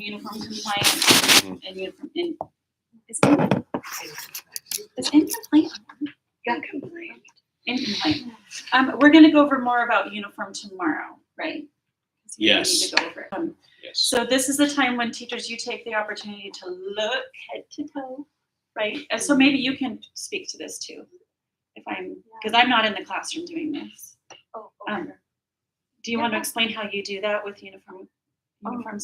uniform compliant and uniform in. Is incomplete? Got complaint. Incomplete. We're going to go over more about uniform tomorrow, right? Yes. We need to go over it. Yes. So this is the time when teachers, you take the opportunity to look head to toe, right? And so maybe you can speak to this too, because I'm not in the classroom doing this. Oh, Do you want to explain how you do that with uniforms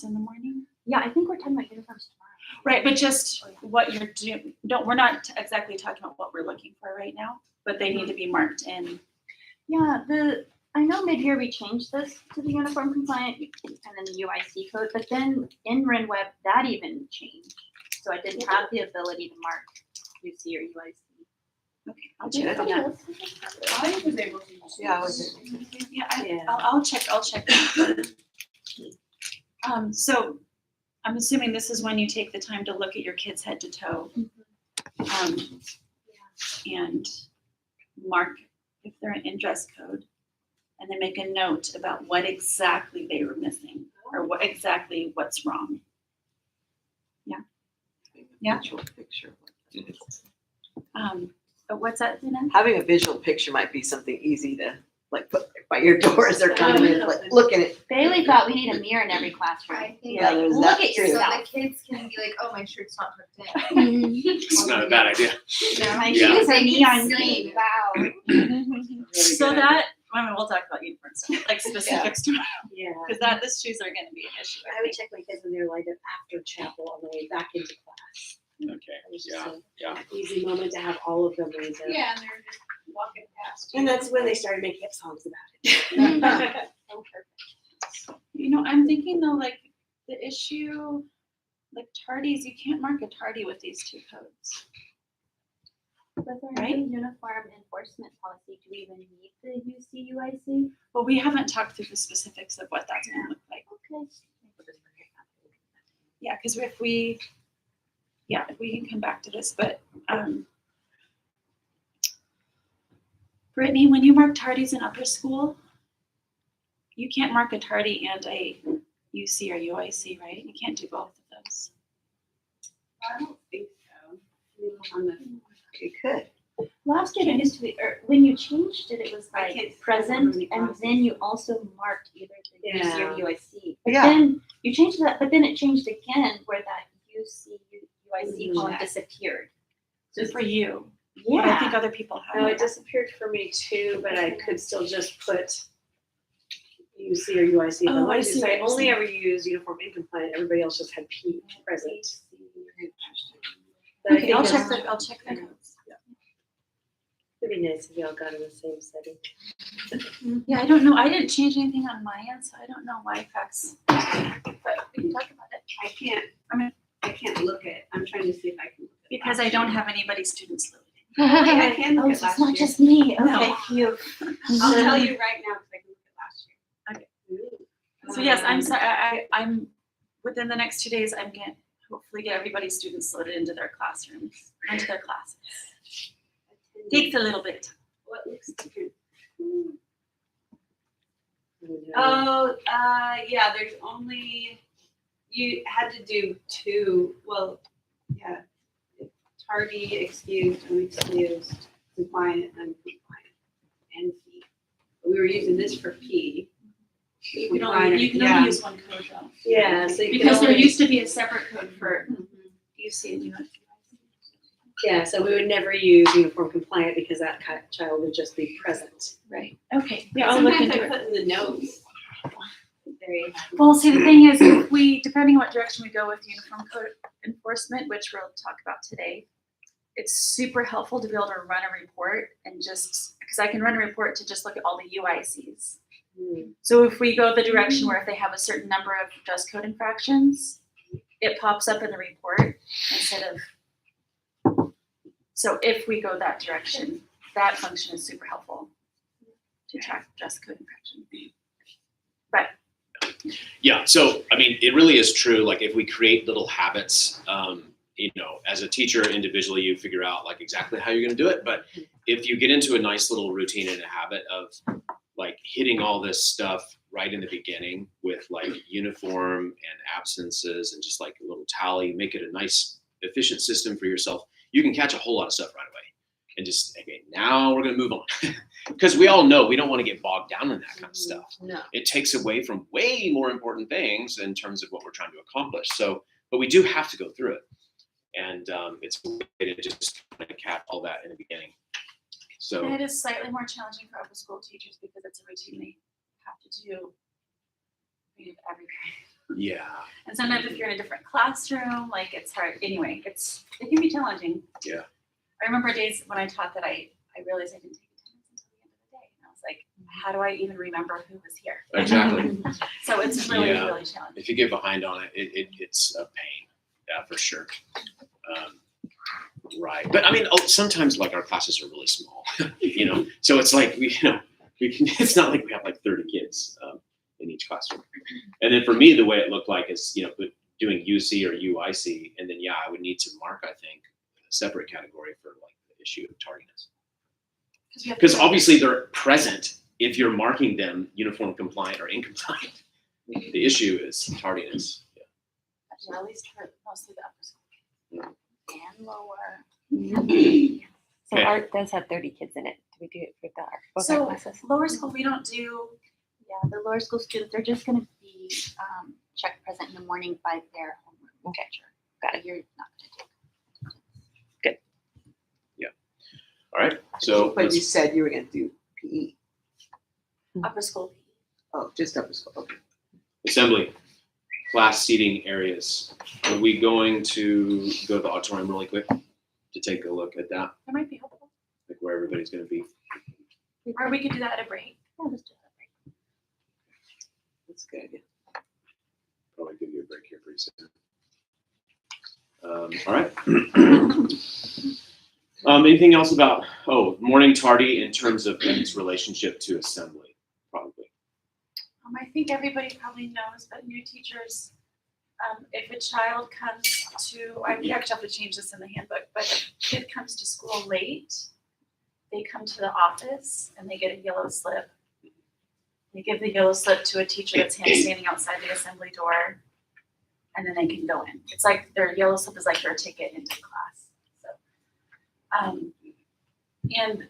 in the morning? yeah, I think we're talking about uniforms tomorrow. Right, but just what you're doing. We're not exactly talking about what we're looking for right now, but they need to be marked in. Yeah, I know mid-year we changed this to the uniform compliant and then the UIC code, but then in RenWeb that even changed. So I didn't have the ability to mark UC or UIC. Okay, I'll check on that. I was able to use. Yeah, I was able to. Yeah, I'll check. So I'm assuming this is when you take the time to look at your kids head to toe, and mark if they're in dress code, and then make a note about what exactly they were missing or what's wrong. Yeah. Visual picture. But what's that, Dina? Having a visual picture might be something easy to like put by your door as they're coming in, like look at it. Bailey thought we need a mirror in every classroom. I think Yeah, there's look that at too. so yourself. the kids can be like, oh, my shirt's not tucked in. It's not a bad idea. My Yeah. shoes are neon See. green. Wow. So that, we'll talk about uniform stuff, like specifics tomorrow, Yeah, because the shoes are going to be an issue. I would check my kids when they're lined up after chapel on the way back into class. Okay. It was just Yeah. an easy moment to have all of them lined up. Yeah, and they're just walking past. And that's when they started making up songs about it. I'm thinking though, like the issue, like tardies, you can't mark a tardy with these two codes. With our Right? new uniform enforcement policy, do we even need the UC UIC? Well, we haven't talked through the specifics of what that's going to look like. Okay. Yeah, because if we can come back to this, but Brittany, when you mark tardies in upper school, you can't mark a tardy and a UC or UIC, right? You can't do both of those. I don't think so. You could. Last year it used to be, or when you changed it, it was I like can't present, remember and any then you also marked either the UC or Yeah. UIC. But Yeah. then you changed that, but then it changed again where that UC UIC column Yeah. disappeared. So for you, Yeah. but I think other people have. No, it disappeared for me too, but I could still just put UC or UIC. Oh, I I see what I you're only saying. ever used uniform incompliant. Everybody else just had P present. But I Okay, think I'll it's- check the codes. It'd be nice if we all got in the same setting. Yeah, I don't know. I didn't change anything on my end, so I don't know why facts. But we can talk about it I can't look at, I'm trying to see if I can look at. because I don't have anybody's students loaded. I can Oh, look so at it's last not year. just me. No. Okay, phew. I'll tell you right now because I can look at last year. So yes, I'm sorry. I'm within the next 2 days. I'm going to hopefully get everybody's students loaded into their classrooms, into their classes. Takes a little bit of time. What looks different? Oh, Yeah, there's only, you had to do two, well, yeah. Tardy, excused, unexcused, compliant, uncompliant, and P. We were using this for P. You can Compliant, only yeah. use one code though. yeah, so you can Because there only- used to be a separate code for UC and UIC. Yeah, so we would never use uniform compliant because that child would just be present. Right. Okay. Yeah, I'll look Sometimes into I it. put in the notes. Well, see, the thing is, if we, depending on what direction we go with uniform code enforcement, which we'll talk about today, it's super helpful to be able to run a report and just, because I can run a report to just look at all the UICs. So if we go the direction where if they have a certain number of dress code infractions, it pops up in the report instead of, so if we go that direction, that function is super helpful to track dress code infractions. But Yeah. So, I mean, it really is true. Like if we create little habits, as a teacher individually, you figure out like exactly how you're going to do it. But if you get into a nice little routine and a habit of like hitting all this stuff right in the beginning with like uniform and absences and just like a little tally, make it a nice, efficient system for yourself, you can catch a whole lot of stuff right away. And just, okay, now we're going to move on. Because we all know we don't want to get bogged down in that kind of stuff. No. It takes away from way more important things in terms of what we're trying to accomplish. So, but we do have to go through it. And it's a way to just kind of cap all that in the beginning. So And it is slightly more challenging for upper school teachers because it's a routine they have to do every grade. yeah, And sometimes if you're in a different classroom, like it's hard. Anyway, it can be challenging. Yeah. I remember days when I taught that I realized I didn't take attendance until the end of the day. And I was like, how do I even remember who was here? exactly. So it's really, Yeah. really challenging. If you get behind on it, it's a pain. Yeah, for sure. Right. But I mean, sometimes like our classes are really small, you know, so it's like, it's not like we have like 30 kids in each classroom. And then for me, the way it looked like is, you know, doing UC or UIC, and then, I would need to mark, I think, a separate category for like the issue of tardiness. Because obviously they're present if you're marking them uniform compliant or incompliant. The issue is tardiness. Yeah, at least for mostly the upper school. And lower. So Okay. art does have 30 kids in it. Do we do it for the art? Both So our classes? lower school, we don't do, Yeah, the lower school students are just gonna be checked present in the morning by their homeroom Okay. teacher. Got it. You're not gonna take. All right. So But you let's- said you were gonna do PE. upper school. Oh, just upper school, okay. assembly, class seating areas. Are we going to go to the auditorium really quick to take a look at that, That might be helpful. like where everybody's going to be? Or we could do that at a break. Yeah, let's do that. That's a good idea. Probably give you a break here pretty soon. All right. Anything else about, morning tardy in terms of its relationship to assembly? Probably. I think everybody probably knows, but new teachers, if a child comes to, we actually have to change this in the handbook, but if a kid comes to school late, they come to the office and they get a yellow slip. They give the yellow slip to a teacher that's standing outside the assembly door, and then they can go in. It's like their yellow slip is like their ticket into class. So, and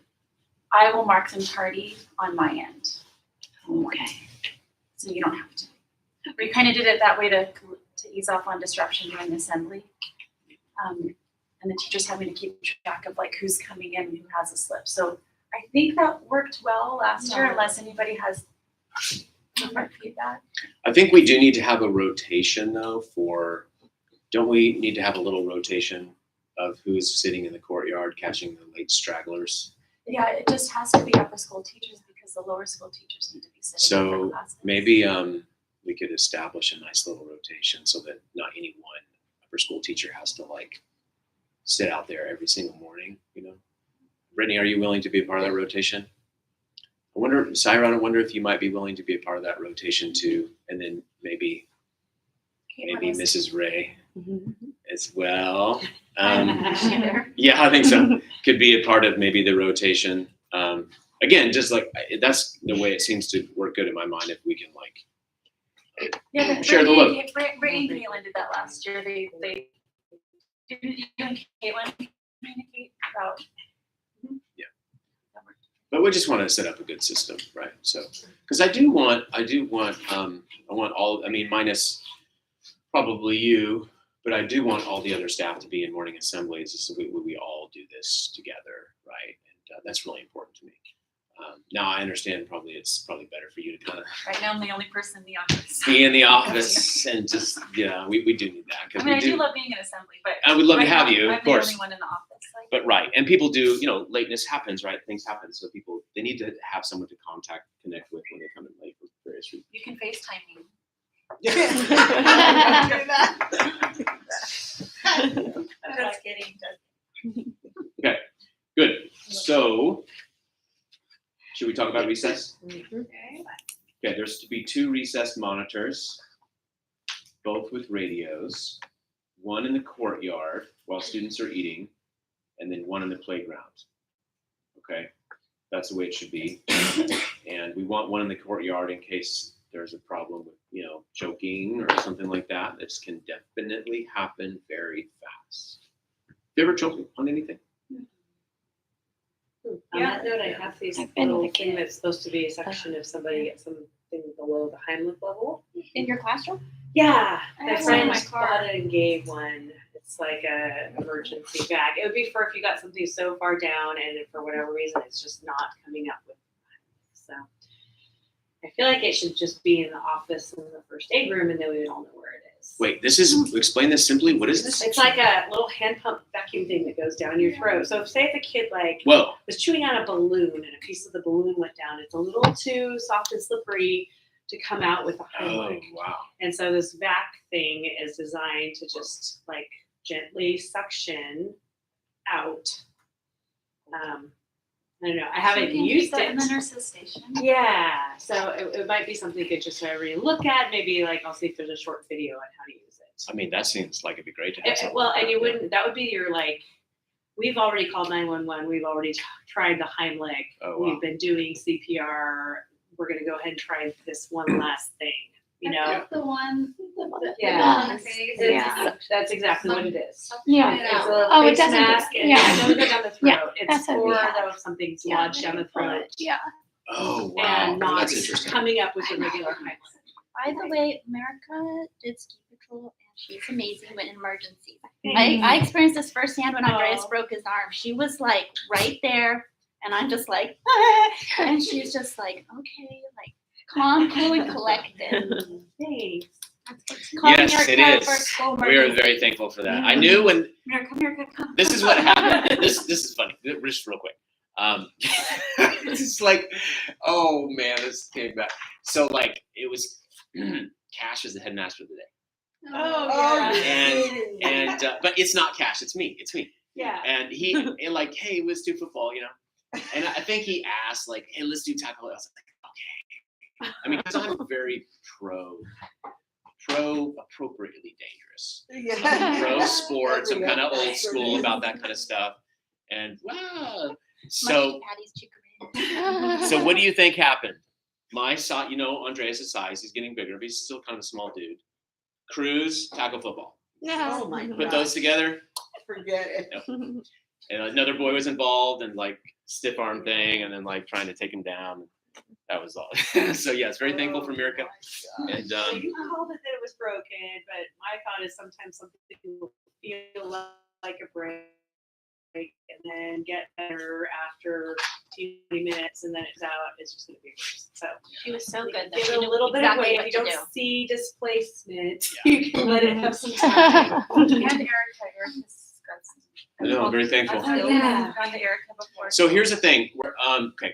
I will mark them tardy on my end. Okay. So you don't have to. We kind of did it that way to ease off on disruption during assembly. And the teachers having to keep track of like who's coming in and who has a slip. So I think that worked well last year, unless anybody has different feedback. I think we do need to have a rotation though don't we need to have a little rotation of who's sitting in the courtyard catching the late stragglers? Yeah, it just has to be upper school teachers because the lower school teachers need to be sitting in So for classes. maybe we could establish a nice little rotation so that not any one upper school teacher has to like sit out there every single morning, you know? Brittany, are you willing to be a part of that rotation? I wonder, Syra, I wonder if you might be willing to be a part of that rotation too, and then maybe Caitlin is- Mrs. Ray Mhm. as well. Is she there? Yeah, I think so. Could be a part of maybe the rotation. Again, just like that's the way it seems to work good in my mind. If we can like Yeah, but share the Brittany load. and Caitlin did that last year. They didn't you and Caitlin communicate about. Yeah. But we just want to set up a good system, right? So, because I want all, I mean, minus probably you, but I do want all the other staff to be in morning assemblies so we all do this together, right? And that's really important to me. Now I understand it's probably better for you to kind of Right now, I'm the only person in the office. be in the office and just, we do need that. I Because mean, we I do do, love being in assembly, but I would love to right have now, you, I'm of course. the only one in the office. Like, But right, and people do, lateness happens, right? Things happen, so they need to have someone to connect with when they come in late for various reasons. you can FaceTime me. Just kidding. Good. So, should we talk about recess? Okay. Okay, there's to be 2 recess monitors, both with radios, one in the courtyard while students are eating, and then one in the playground. Okay, that's the way it should be. And we want one in the courtyard in case there's a problem with, choking or something like that, this can definitely happen very fast. You ever choke on anything? On Yeah. that note, I have this I've been little with a thing kid. that's supposed to be a section if somebody gets something below the Heimlich level. In your classroom? Yeah, I my have one in friend my car. bought it and gave one. It's like a emergency bag. It would be for if you got something so far down and for whatever reason it's just not coming up with. So I feel like it should just be in the office in the first aid room, and then we would all know where it is. Wait, explain this simply. What is this? It's like a little hand pump vacuum thing that goes down your throat. So if say if a kid Whoa. was chewing on a balloon and a piece of the balloon went down, it's a little too soft and slippery to come out with a Oh, Heimlich. wow. And so this vac thing is designed to just like gently suction out. I don't know. I haven't used that it. in the nurse's station. Yeah, so it might be something good just to everybody look at. Maybe like I'll see if there's a short video on how to use it. I mean, that seems like it'd be great to have something. Well, like and that, you yeah. wouldn't. That would be your like. We've already called 911. We've already tried the Heimlich. Oh, wow. We've been doing CPR. We're gonna go ahead and try this one last thing. You know. That's the one. Yeah. On your face. Yeah. That's exactly what it is. Yeah. It's a Oh, it face doesn't do- mask, and yeah. it doesn't go down the throat. Yeah, It's that's what for we have. though if something's lodged down the throat Yeah. Oh, wow. and not That's interesting. coming up with a regular Heimlich. By the way, America did ski patrol, and she's amazing when in emergencies. Mhm. I experienced this firsthand when Andreas Oh. broke his arm. She was like right there, and I'm just like, and she's just like, okay, like calm, cool, and collected. Thanks. Calling Yes, your it car is. for school We are emergency. very thankful for that. I knew when America, come. this is what happened. This is funny. Just real quick. It's like, oh man, this came back. So like it was Cash is the headmaster of the day, Oh, and but it's not Cash. It's me. yeah. And he and like, hey, let's do football, And I think he asked like, hey, let's do tackle. I was like, okay. I mean, because I'm very pro appropriately dangerous. Pro sports. I'm kind of old school about that kind of stuff. And wow. So Monkey Patty's chicken. so what do you think happened? My size, Andreas' size, he's getting bigger, but he's still kind of a small dude. Cruz, tackle football. Oh my Put god. those together, Forget it. and another boy was involved in like stiff arm thing, and then like trying to take him down. That was all. So yes, very thankful for Mirka. And So you called it that it was broken, but my thought is sometimes something will feel like a break and then get better after 20 minutes, and then it's out. It's just going to be worse. So She was so good. that give she it a knew little bit of exactly weight. what If you to don't do. see displacement, Yeah. you can let it have some time. And Erica's got some. No, I'm very thankful. I've Oh, yeah. gone to Erica before. So here's the thing.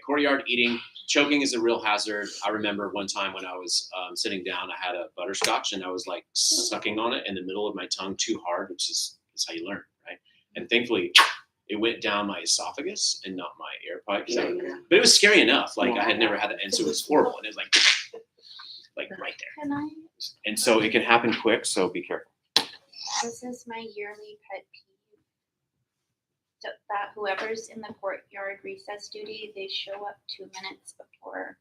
Courtyard eating, choking is a real hazard. I remember one time when I was sitting down, I had a butterscotch and I was like sucking on it in the middle of my tongue too hard, which is how you learn, right? And thankfully, it went down my esophagus and not my air pipe. So, but it was scary enough. Like I had never had that, and so it was horrible. And it was like right there. Can I? And so it can happen quick. So be careful. This is my yearly pet peeve. So that whoever's in the courtyard recess duty, they show up 2 minutes before.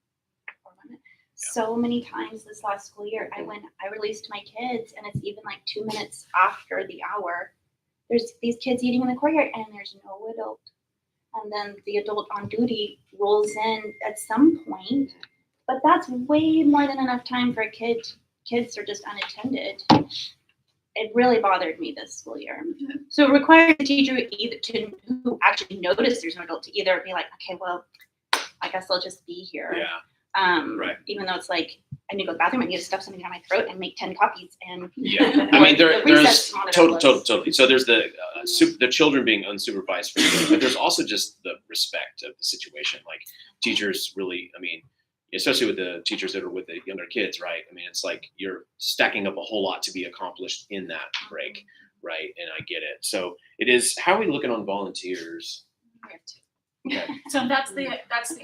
So many times this last school year, I released my kids, and it's even like 2 minutes after the hour. There's these kids eating in the courtyard, and there's no adult. And then the adult on duty rolls in at some point, but that's way more than enough time for a kid. Kids are just unattended. It really bothered me this school year. So it requires the teacher who actually noticed there's no adult to either be like, okay, well, I guess I'll just be here. Yeah. Right. Even though it's like, I need to go to the bathroom, I need to stuff something down my throat and make 10 copies. And Yeah. I mean, the there's recess monitor was- totally. So there's the children being unsupervised for sure, but there's also just the respect of the situation. Like teachers really, I mean, especially with the teachers that are with the younger kids, right? I mean, it's like you're stacking up a whole lot to be accomplished in that break, right? And I get it. So it is. How are we looking on volunteers? We have two. Okay. So that's the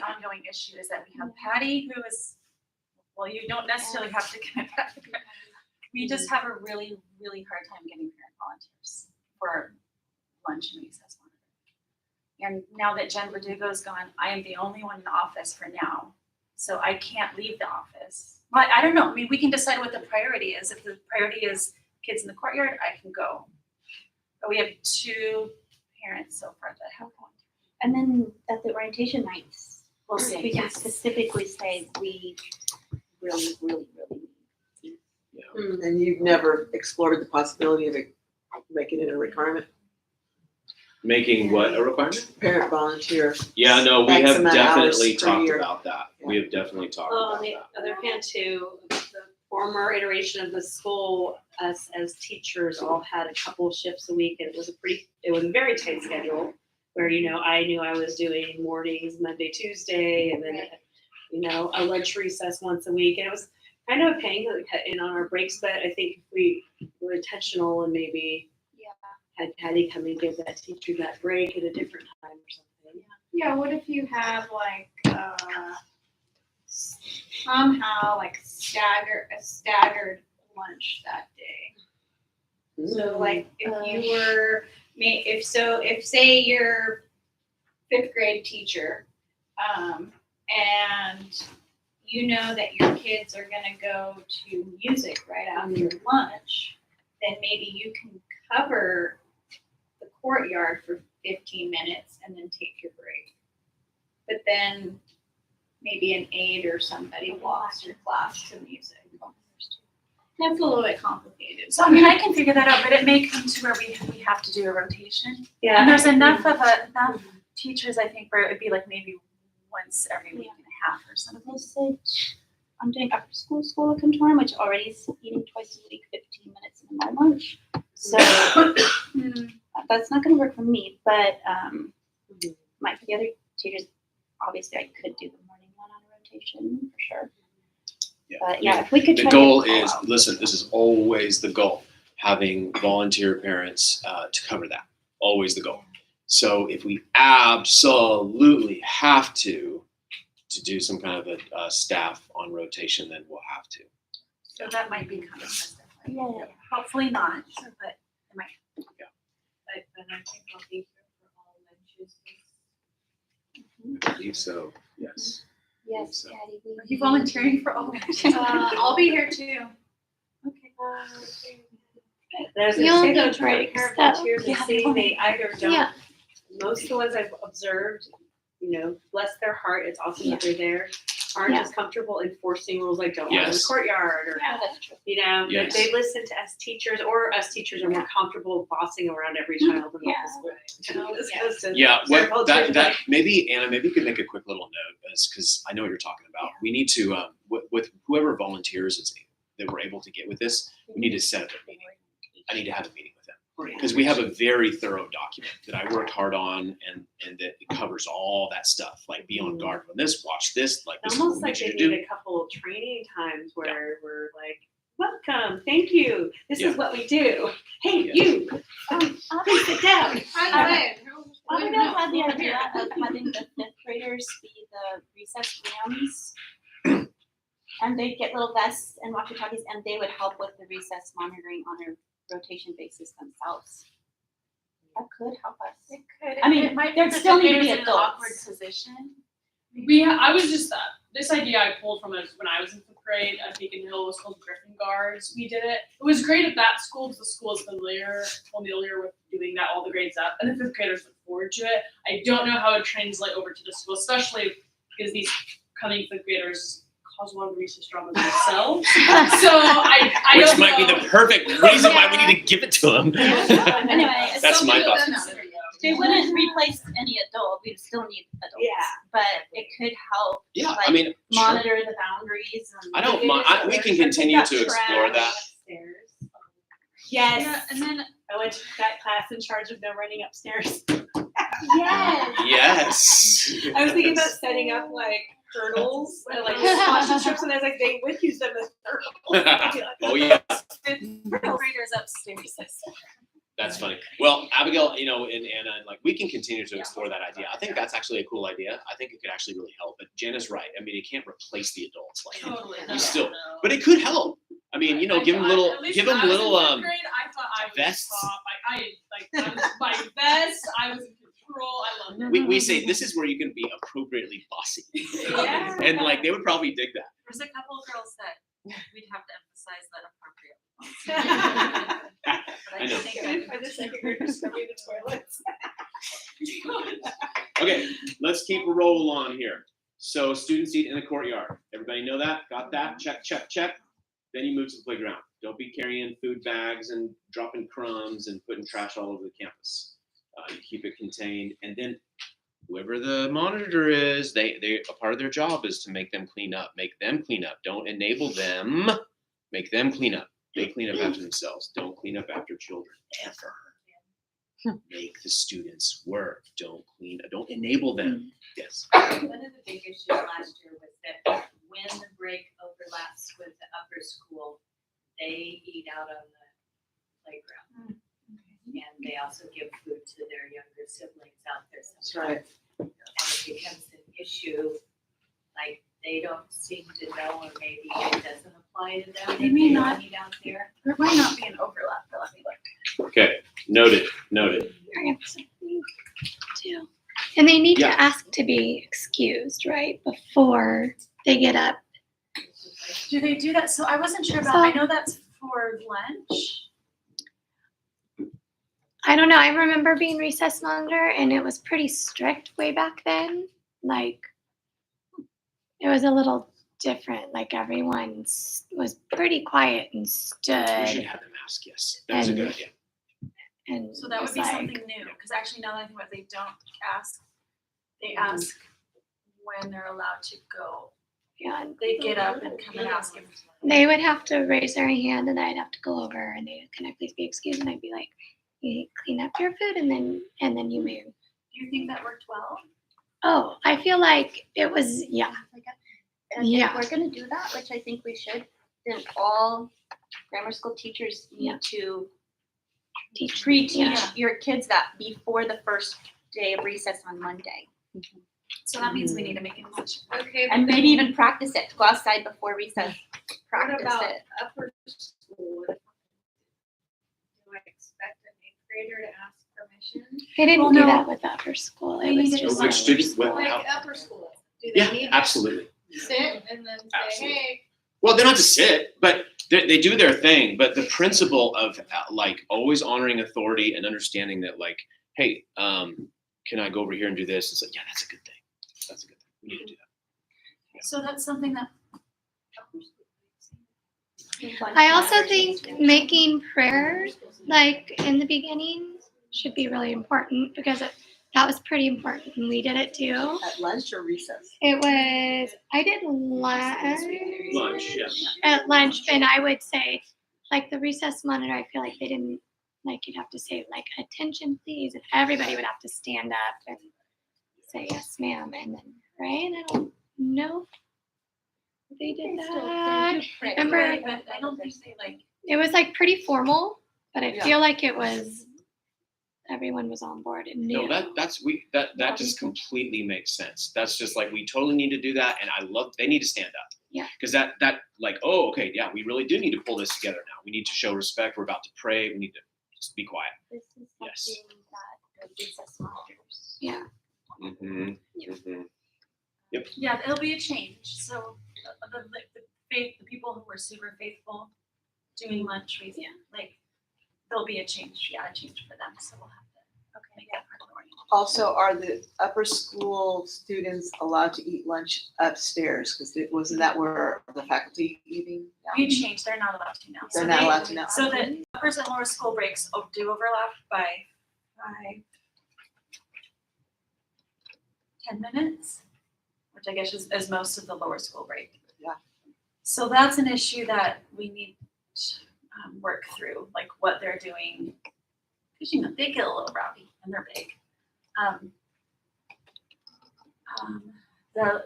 ongoing issue is that we have Patty, who is, well, you don't necessarily have to commit that. We just have a really, really hard time getting parent volunteers for lunch and recess monitor. And now that Jen Verdugo's gone, I am the only one in the office for now. so I can't leave the office. Well, I don't know. I mean, we can decide what the priority is. If the priority is kids in the courtyard, I can go. But we have 2 parents so far that have gone. And then at the orientation nights, We'll see. we can Yes. specifically say we really, really, really need. And you've never explored the possibility of making it a requirement, Making what a requirement? parent volunteer. Yeah, no, we X have amount of hours definitely per talked year. about that. We have definitely talked Well, on about the that. other hand too, the former iteration of the school, us as teachers all had a couple shifts a week, and it was a very tight schedule. Where, I knew I was doing mornings, Monday, Tuesday, and then, a lunch recess once a week. And it was kind of a pain to cut in on our breaks, but I think if we were intentional and maybe had Patty come and give that teacher that break at a different time or something. Yeah, what if you have like, somehow like a staggered lunch that day? So like if you were, if say you're 5th grade teacher, and you know that your kids are gonna go to music right after lunch, then maybe you can cover the courtyard for 15 minutes and then take your break. But then maybe an aide or somebody walks your class to music. That's a little bit complicated. So I mean, I can figure that out, but it may come to where we have to do a rotation. Yeah. And there's enough teachers, I think, where it would be like maybe once every week and a half or something. We'll say, I'm doing after school contortion, which already is eating twice a week, 15 minutes in my lunch. So that's not going to work for me, but for the other teachers, obviously I could do the morning one on rotation for sure. Yeah. But yeah, if we could The try goal to is, listen, this is always the goal, having volunteer parents to cover that. Always the goal. So if we absolutely have to do some kind of a staff on rotation, then we'll have to. So that might be kind of Yeah. hopefully not, but it might. But I think I'll be here for all lunches. I believe so, yes. Yes, So- Patty. Are you volunteering for all? I'll be here too. Okay. There's You'll say need those parent breaks, volunteers, though. they say they either don't. Yeah. Most of the ones I've observed, bless their heart, it's awesome that they're there, aren't Yeah. as comfortable enforcing rules like don't walk in the Yes. courtyard or, Yeah, that's true. Yes. they listen to us teachers, or us teachers are more comfortable bossing around every child in the Yeah. school. Yeah, Their what volunteers are that like, maybe Anna, maybe you could make a quick little note, because I know what you're talking about. We need to with whoever volunteers that we're able to get with this, we need to set up a meeting. I need to have a meeting with them because we have a very thorough document that I worked hard on, and that it covers all that stuff. Like be on guard on this, watch this, like this is what almost we like need you they to need do. a couple of training times where we're like, welcome, thank you, this is what we do. Hey, Yeah. you, please sit down. By the way, I don't know how the idea of having the 5th graders be the recess rams. And they'd get little vests and walkie-talkies, and they would help with the recess monitoring on a rotation basis themselves. That could help us. It could. I mean, it might there'd put still need to be educators in an adults. awkward position. I was just this idea I pulled from us when I was in 5th grade at Beacon Hill. It was called Griffin Guards. We did it. It was great at that school because the school is familiar with doing that all the grades up, and the 5th graders look forward to it. I don't know how it would translate over to the school, especially because these coming 5th graders cause a lot of recess drama themselves. So I Which don't might know. be the perfect reason why we need to give it to them. Anyway, it's That's so my good. thoughts. They wouldn't replace any adult. We'd still need adults. Yeah. But it could help Yeah, like, I mean, sure. monitor the boundaries. And I don't mind. We can continue to explore that. Upstairs. Yes. Yeah, and then I went to that class in charge of no running upstairs. Yes. Yes. I was thinking about setting up like hurdles and like caution strips, and I was like, they would use them as hurdles. Oh yeah, 5th graders upstairs. that's funny. Well, Abigail, and Anna, and like we can continue to explore that idea. I think that's actually a cool idea. I think it could actually really help. But Jenna's right. I mean, it can't replace the adults. Like, Totally. you still, but it could help. I mean, give them little, At least give when them I was little in 5th grade, I thought I was vests. top. I was my vest. I was in role. I love it. We say this is where you can be appropriately bossy. Yeah. And like they would probably dig that. There's a couple of girls that we'd have to emphasize that appropriate. I know. think For the second graders coming to toilets. Okay, let's keep a roll on here. So student seat in the courtyard. Everybody know that? Got that? Check, check, check. Then you move to the playground. Don't be carrying food bags and dropping crumbs and putting trash all over the campus. You keep it contained. And then whoever the monitor is, they a part of their job is to make them clean up. Make them clean up. Don't enable them. Make them clean up. They clean up after themselves. Don't clean up after children ever. Make the students work. Don't enable them. Yes. One of the big issues last year was that when the break overlaps with the upper school, they eat out on the playground. And they also give food to their younger siblings out there sometimes. That's right. And it becomes an issue, like they don't seem to know, or maybe it doesn't apply to them. They may if not. eat out there. There might not be an overlap, but let me look. Okay. Noted. I have something too. And they need Yeah. to ask to be excused, right, before they get up. Do they do that? So I wasn't sure about, I know that's for lunch. I don't know. I remember being recess monitor, and it was pretty strict way back then. Like, it was a little different. Like, everyone was pretty quiet and We should stood. have them ask, yes. That's a good idea. And So that would was be like, something new, because actually now that I think about it, they don't ask. They ask when they're allowed to go. Yeah, and They get up and come and ask if. they would have to raise their hand, and I'd have to go over, and they'd, can I please be excused? And I'd be like, you clean up your food, and then you move. Do you think that worked well? Oh, I feel like it was, yeah. And Yeah. if we're gonna do that, which I think we should, then all grammar school teachers Yeah. need to Teach. pre-teach Yeah. your kids that before the first day of recess on Monday. So that means we need to make it much. Okay, And maybe even practice it, go outside before recess, what practice about it. upper school? Do I expect an eighth grader to ask permission? They didn't Well, do no. that with upper school. They It was needed to just So which like- students- Well, Like how- upper school, do they Yeah, need to absolutely. sit and then say, Absolutely. hey, Well, they don't have to sit, but they do their thing. But the principle of like always honoring authority and understanding that, like, hey, can I go over here and do this? It's like, yeah, that's a good thing. That's a good thing. We need to do that. So that's something that. I also think making prayer, like in the beginning, should be really important because that was pretty important, and we did it too. At lunch or recess? It was, I did lunch. Lunch, yeah. At lunch, and I would say, like the recess monitor, I feel like they didn't, like you'd have to say like attention please, and everybody would have to stand up and say yes ma'am, and then, right? I don't know if they did that. Remember, Right, but I don't think they like. it was like pretty formal, but I Yeah. feel like it was, everyone was on board and knew. No, that just completely makes sense. That's just like we totally need to do that, and I love they need to stand up. Yeah. Because that like, oh, okay, yeah, we really do need to pull this together now. We need to show respect. We're about to pray. We need to just be quiet. This is Yes. something that the recess monitors. Yeah. Mm-hmm. Mm-hmm. Yeah, it'll be a change. So the people who were super faithful doing lunch, Yeah. like there'll be a change. Yeah, a change for them. So we'll have to make that part of the morning. Also, are the upper school students allowed to eat lunch upstairs? Because wasn't that where the faculty eating? We changed. They're not allowed to now. They're So not they- allowed to now. So the uppers and lower school breaks do overlap by 10 minutes, which I guess is most of the lower school break. Yeah. So that's an issue that we need to work through, like what they're doing, because they get a little rowdy and they're big. The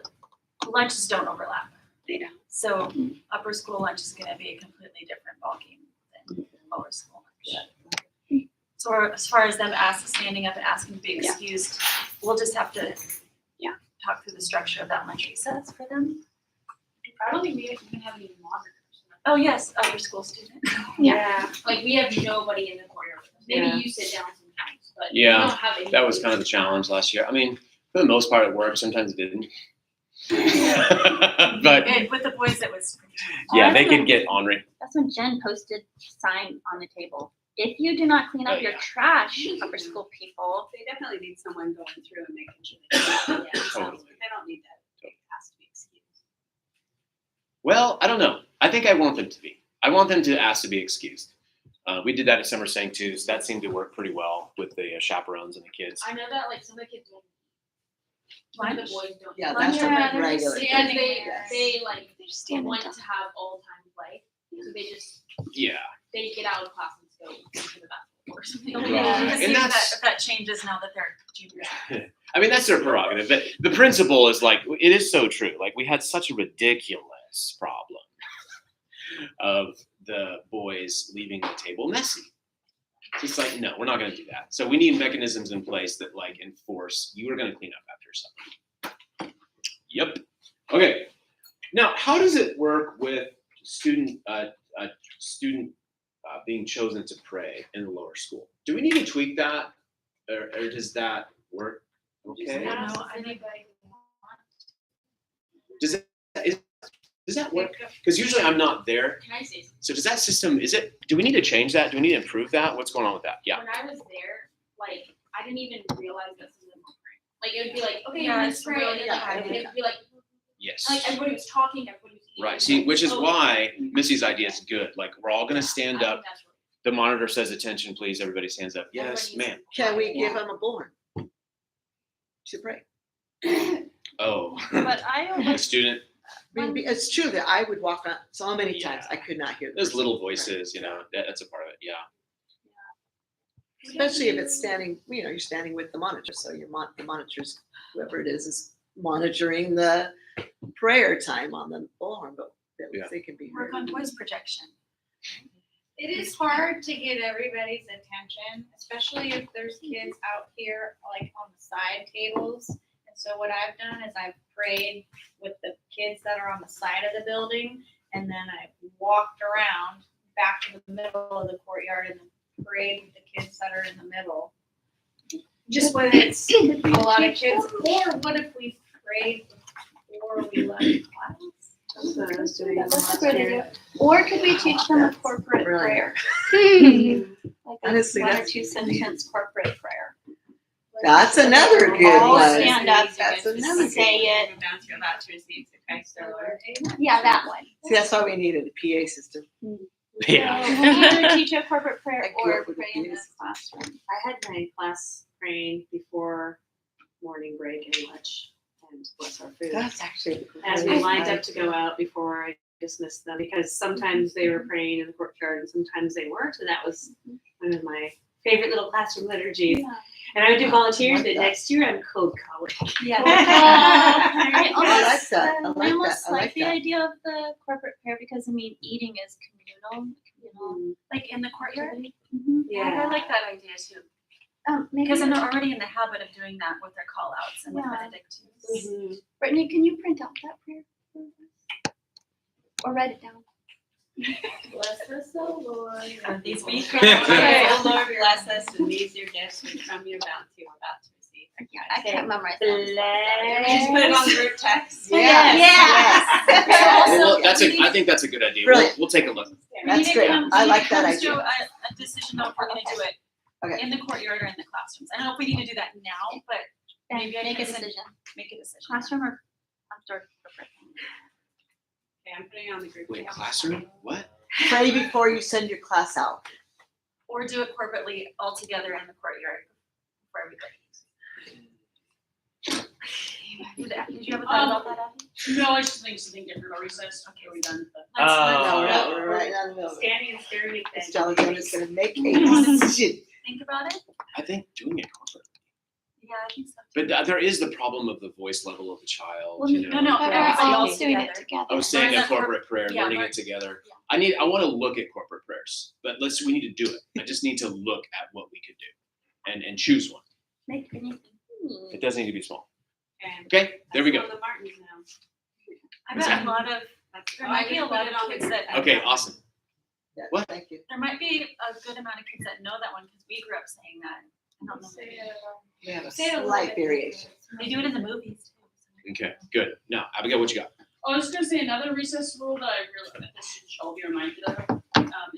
lunches don't overlap. They don't. So upper school lunch is going to be a completely different ballgame than lower school lunch. So as far as them standing up and asking to be excused, we'll just have to talk through the structure of that lunch recess for them. I don't think we even have any monitors. Oh, yes, other school student. Yeah. Like we have nobody in the corner with us. Maybe Yeah. you sit down sometimes, but Yeah, we don't have any. That was kind of the challenge last year. I mean, for the most part, it worked. Sometimes it didn't. But With the boys, it was. yeah, they could get ornery. That's when Jen posted sign on the table. If you do not clean up Oh, your yeah. trash, upper school people, They definitely need someone going through and making sure they do it. Totally. They don't need that. It has to be excused. Well, I don't know. I think I want them to be. I want them to ask to be excused. We did that at Summer Sang too. So that seemed to work pretty well with the chaperones and the kids. I know that like some of the kids don't. Some of the boys don't. Yeah, Lunch. that's Yeah, a they're regular. just And thing. they Yes. they like They're standing want up. to have all time play, so they just Yeah. they get out of class and go into the basketball or something. Right. We'll see And if that's- that changes now that they're juniors. I mean, that's their prerogative. But the principle is like, it is so true. Like, we had such a ridiculous problem of the boys leaving the table messy. It's like, no, we're not going to do that. So we need mechanisms in place that like enforce, you are going to clean up after yourself. Yep. Okay. Now, how does it work with student being chosen to pray in the lower school? Do we need to tweak that, or does that work? Okay. Does that work? Because usually I'm not there. Can I say something? So does that system? Do we need to change that? Do we need to improve that? What's going on with that? Yeah. When I was there, like I didn't even realize this was a moment. Like it would be like, okay, Yeah, let's it's pray, really and then hard. it would be like Yes. everybody was talking, everybody was eating. Right. See, which is Oh, why Missy's idea is good. Like, we're all gonna I stand think up. that's really- The monitor says, "Attention, please." Everybody stands up. Yes, Everybody ma'am. Can we give them a bullhorn to pray? Oh, but I a always, student. I mean, it's true that I would walk around so many Yeah. times, I could not hear. the There's person little pray. voices, that's a part of it. Yeah. Especially if it's standing, you're standing with the monitor, so the monitor's, whoever it is monitoring the prayer time on the bullhorn, but Yeah. they can be Work heard. on voice projection. It is hard to get everybody's attention, especially if there's kids out here like on the side tables. And so what I've done is I've prayed with the kids that are on the side of the building, and then I walked around back to the middle of the courtyard and then prayed with the kids that are in the middle. Just when it's a lot of kids, or what if we prayed before we left class? That's what I was doing that's a last great year. idea. Or could we teach them a corporate brilliant. prayer? Like a Honestly, one or that's- two sentence corporate prayer. That's another good All one. stand up, That's another good say it. Bounce your about to receive the Christ our Lord. Yeah, that one. See, that's why we needed a PA system. Yeah. So we either teach a corporate I prayer grew or up with a pray in PA the system. classroom. I had my class praying before morning break and lunch, and bless our food. That's actually. As we great lined idea. up to go out before I dismissed them, because sometimes they were praying in the courtyard and sometimes they weren't, and that was one of my favorite little classroom liturgies. And I would do volunteers, like but that. next year I'm code calling. Yeah. I like that. I I like almost that. I like like the that. idea of the corporate prayer because I mean, eating is communal. Like in the courtyard. Mhm. Yeah. I like that idea too. Maybe Because they're already in the habit of doing that with their call outs and with Yeah. benedictus. Mm-hmm. Brittany, can you print out that prayer for us? Or write it down? Bless us, O Lord. And these be Okay. O Lord, bless us, and these your gifts, and from your bounty we're about to receive. Yeah, I can't memorize Maybe that. just put it on group text. Yes. Yes. Well, I think that's a good idea. Brilliant. We'll take a look. That's great. I like that When it idea. comes to a decision though, if we're gonna do it Okay. in the courtyard or in the classrooms. I don't know if we need to do that now, but maybe I Make a can send- decision. make a decision. Classroom or outdoor corporate? Okay, I'm putting it on the group. Wait, chat. classroom? What? Pray before you send your class out. Or do it corporately all together in the courtyard for everybody. Did you have a thought about that, Abby? No, I just think something different about recess. Okay, are we done? But No, Oh. we're right on the middle. Standing and staring at Miss them. Jones gonna make a decision. Think about it? I think doing it corporate. Yeah, I think so. But there is the problem of the voice level of the child. Well, you know? no, But everybody we're all all doing it together. together. I was saying Learn a that corporate prayer, yeah, learning learn- it together. yeah. I want to look at corporate prayers, but we need to do it. I just need to look at what we could do and choose one. Make anything. It doesn't need to be small. And Okay, there we that's go. on the Martins now. I What's bet that? a lot of, That's- there oh, might I be a just lot put it of on the kids group that. chat. Okay, awesome. Yeah, What? Thank you. There might be a good amount of kids that know that one because we grew up saying that. I don't know. We have a Say it a little slight bit. variation. They do it in the movies too. Okay, good. Now, Abigail, what you got? I was gonna say another recess rule that I really that this should all be reminded of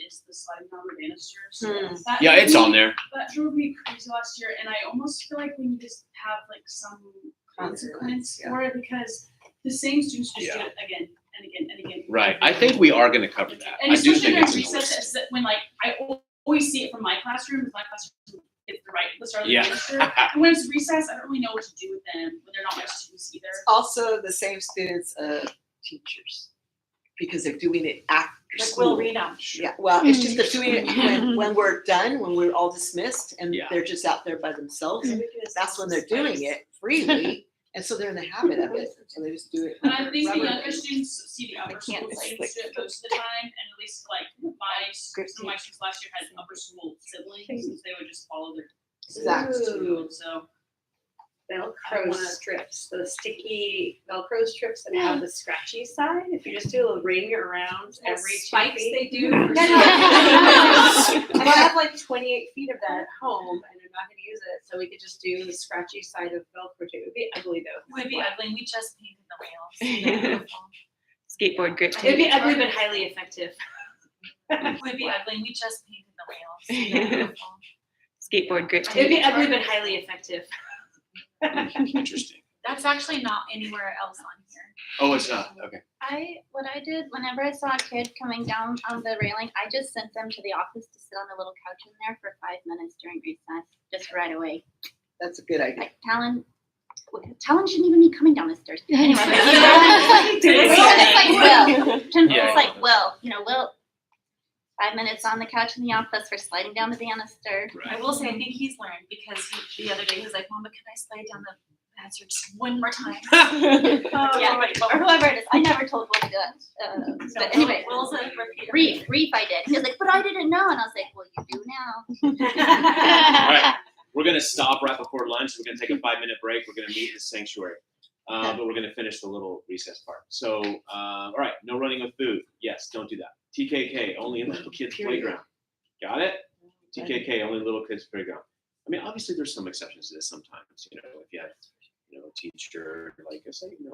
is the sliding down the banisters. That Yeah, it's drove on me- there. That drove me crazy last year, and I almost feel like we need to have like some consequence yeah. for it because the same students just do Yeah. it again and again and again. Right. I think we are going to cover that. And I do especially think during it's in the recess, list. is that when like I always see it from my classroom. My classroom is right at the start of the Yeah. banister. And when it's recess, I don't really know what to do with them when they're not my students either. Also, the same students, teachers, because they're doing it after Like school. we'll read them. Yeah, well, it's just they're doing it when we're done, when we're all dismissed, and Yeah. they're just out there by themselves. That's when they're doing it freely, and so they're in the habit of it, so they just do it. And I think the rubber younger band. students see the upper school can't, students do it most of the time, and at least like some of my students last year had upper school siblings, since they would just follow their Exactly. too. So I Velcro wanna- strips, the sticky Velcro strips that have the scratchy side. If you just do a ring around Those every 2 spikes feet. they do for I have like 28 feet of that at home, and I'm not going to use it, so we could just do the scratchy side of Velcro tape. It would be ugly though. Would be ugly. We just painted the rails. Skateboard grip It'd be tape. ugly but highly effective. Would be ugly. We just painted the rails. Skateboard grip It'd be tape. ugly but highly effective. Interesting. That's actually not anywhere else on here. Oh, it's not. Okay. What I did whenever I saw a kid coming down on the railing, I just sent them to the office to sit on the little couch in there for 5 minutes during recess, just right away. That's a good idea. Like Talon shouldn't even be coming down the stairs. Anyway, but, it's like Will, Will, 5 minutes on the couch in the office for sliding down the banister. I will say, I think he's learned because the other day he was like, Mama, can I slide down the banister just one more time? Yeah, or whoever it is. I never told Will to do it. But anyway, Will's a repeater. Reef, I did. He was like, but I didn't know. And I was like, well, you do now. All right. We're going to stop right before lunch. We're going to take a 5-minute break. We're going to meet in the sanctuary. But we're going to finish the little recess part. So, all right. No running with food. Yes, don't do that. TKK, only in little kids' playground. Got it? TKK, only little kids' playground. I mean, obviously, there's some exceptions to this sometimes. If you have, a teacher, like I say, the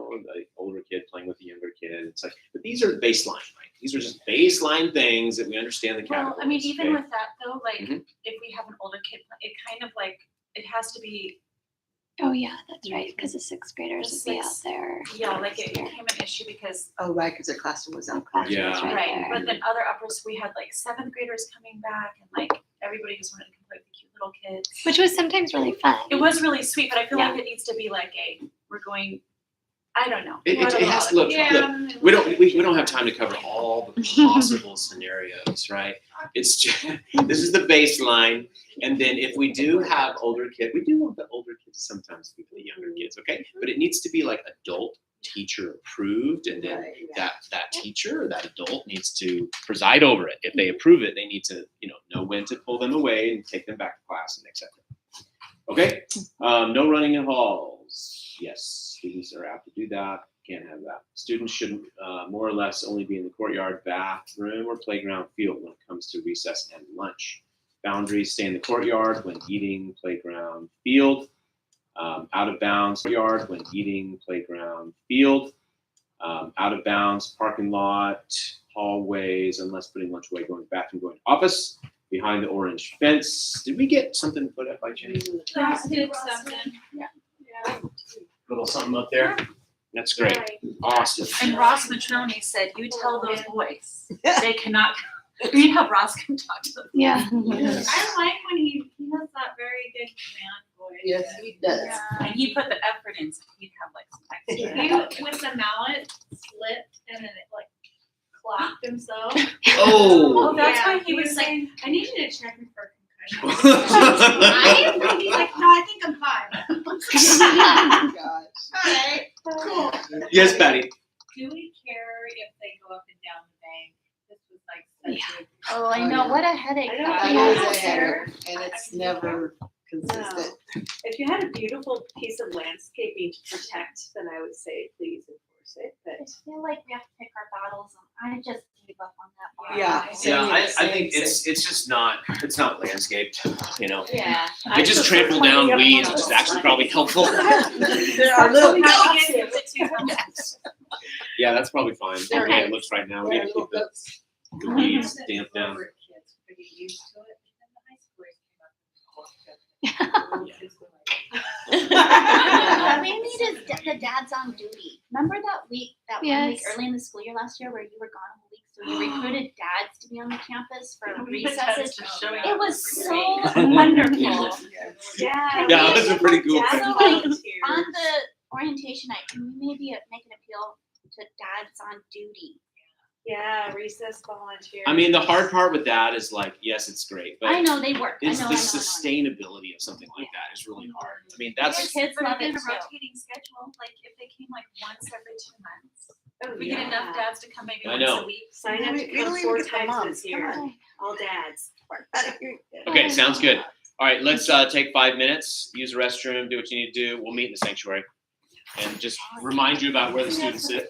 older kid playing with a younger kid. It's like, but these are baseline, right? These are just baseline things that we understand the categories. Well, I mean, even okay? with that though, like Mhm. if we have an older kid, it kind of like it has to be, Oh, yeah, that's right, because the sixth graders Just would be like out there. yeah, like it became an issue because Oh, right, because their classroom was out. Yeah. Right right, there. but then other uppers we had like 7th graders coming back and like everybody just wanted to play with the cute little kids. Which was sometimes really fun. It was really sweet, but I feel Yeah. like it needs to be like we're going. I don't know. It has to look. Yeah. Look, we don't have time to cover all the possible scenarios, right? It's just this is the baseline, and then if we do have older kids, we do want the older kids sometimes be the younger kids, okay? But it needs to be like adult teacher approved, and then Right, yeah. that teacher or that adult needs to preside over it. If they approve it, they need to know when to pull them away and take them back to class and etc. Okay, no running in halls. Yes, students are apt to do that. Can't have that. Students should more or less only be in the courtyard, bathroom, or playground field when it comes to recess and lunch. Boundaries: stay in the courtyard when eating, playground, field. Out of bounds yard when eating, playground, field. Out of bounds parking lot, hallways, unless putting lunch away, going to bathroom, going to office. Behind the orange fence. Did we get something put up by Jenny? Ross did something. Little something up there. That's great. Awesome. And Ross Matroni said, "You tell those boys they cannot." We have Ross come talk to them. Yeah. I like when he has that very good command voice. Yes, he does. Yeah. And he put the effort in, so he'd have like some extra. He, with the mallet, slipped and then it like clapped himself. Oh. Oh, that's Yeah, why he was like, saying, I need you to check me for concussion. I am thinking like, no, I think I'm fine. Gosh. Alright, cool. Yes, Patty. Do we care if they go up and down the bank? This was like such a. Oh, I know. What a headache. I know. that That is. is a header, and it's never consistent. If you had a beautiful piece of landscaping to protect, then I would say please enforce it. I But feel like we have to pick our battles, and I just gave up on that Yeah. Yeah, I think it's just not, it's not landscaped, you know. Yeah. It just trampled down weeds, which is actually probably helpful. There are little gaps. Yeah, that's probably fine. The way Okay. it looks right now, we There are need to little keep the, goats. the weeds damped down. Kids pretty used to it, and then the high schoolers came up and What we need is the dads on duty. Remember that week, that 1 week Yes. early in the school year last year where you were gone a whole week? So we recruited dads to be on the campus for recesses. It was so wonderful. Yeah. Yeah, that was a pretty cool So thing. like on the orientation night, can we maybe make an appeal to dads on duty? Yeah, recess volunteer. I mean, the hard part with that is like, yes, it's great, I but know they work. I it's know, the I know. sustainability of something like that is really hard. I mean, Your that's, kids But love in it a too. rotating schedule, like if they came like once every 2 months, Oh, we get enough dads to come maybe I once know. a week. Sign up to We don't come even 4 get the times moms. this year. Come on. All dads. okay, sounds good. All right, let's take 5 minutes, use the restroom, do what you need to do. We'll meet in the sanctuary. And just remind you about where the students sit.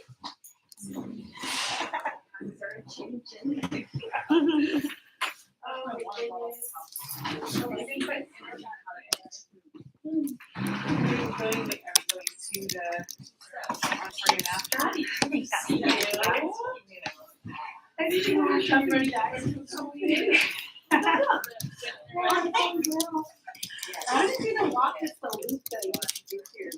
I was gonna walk us the loop that he wants to do here.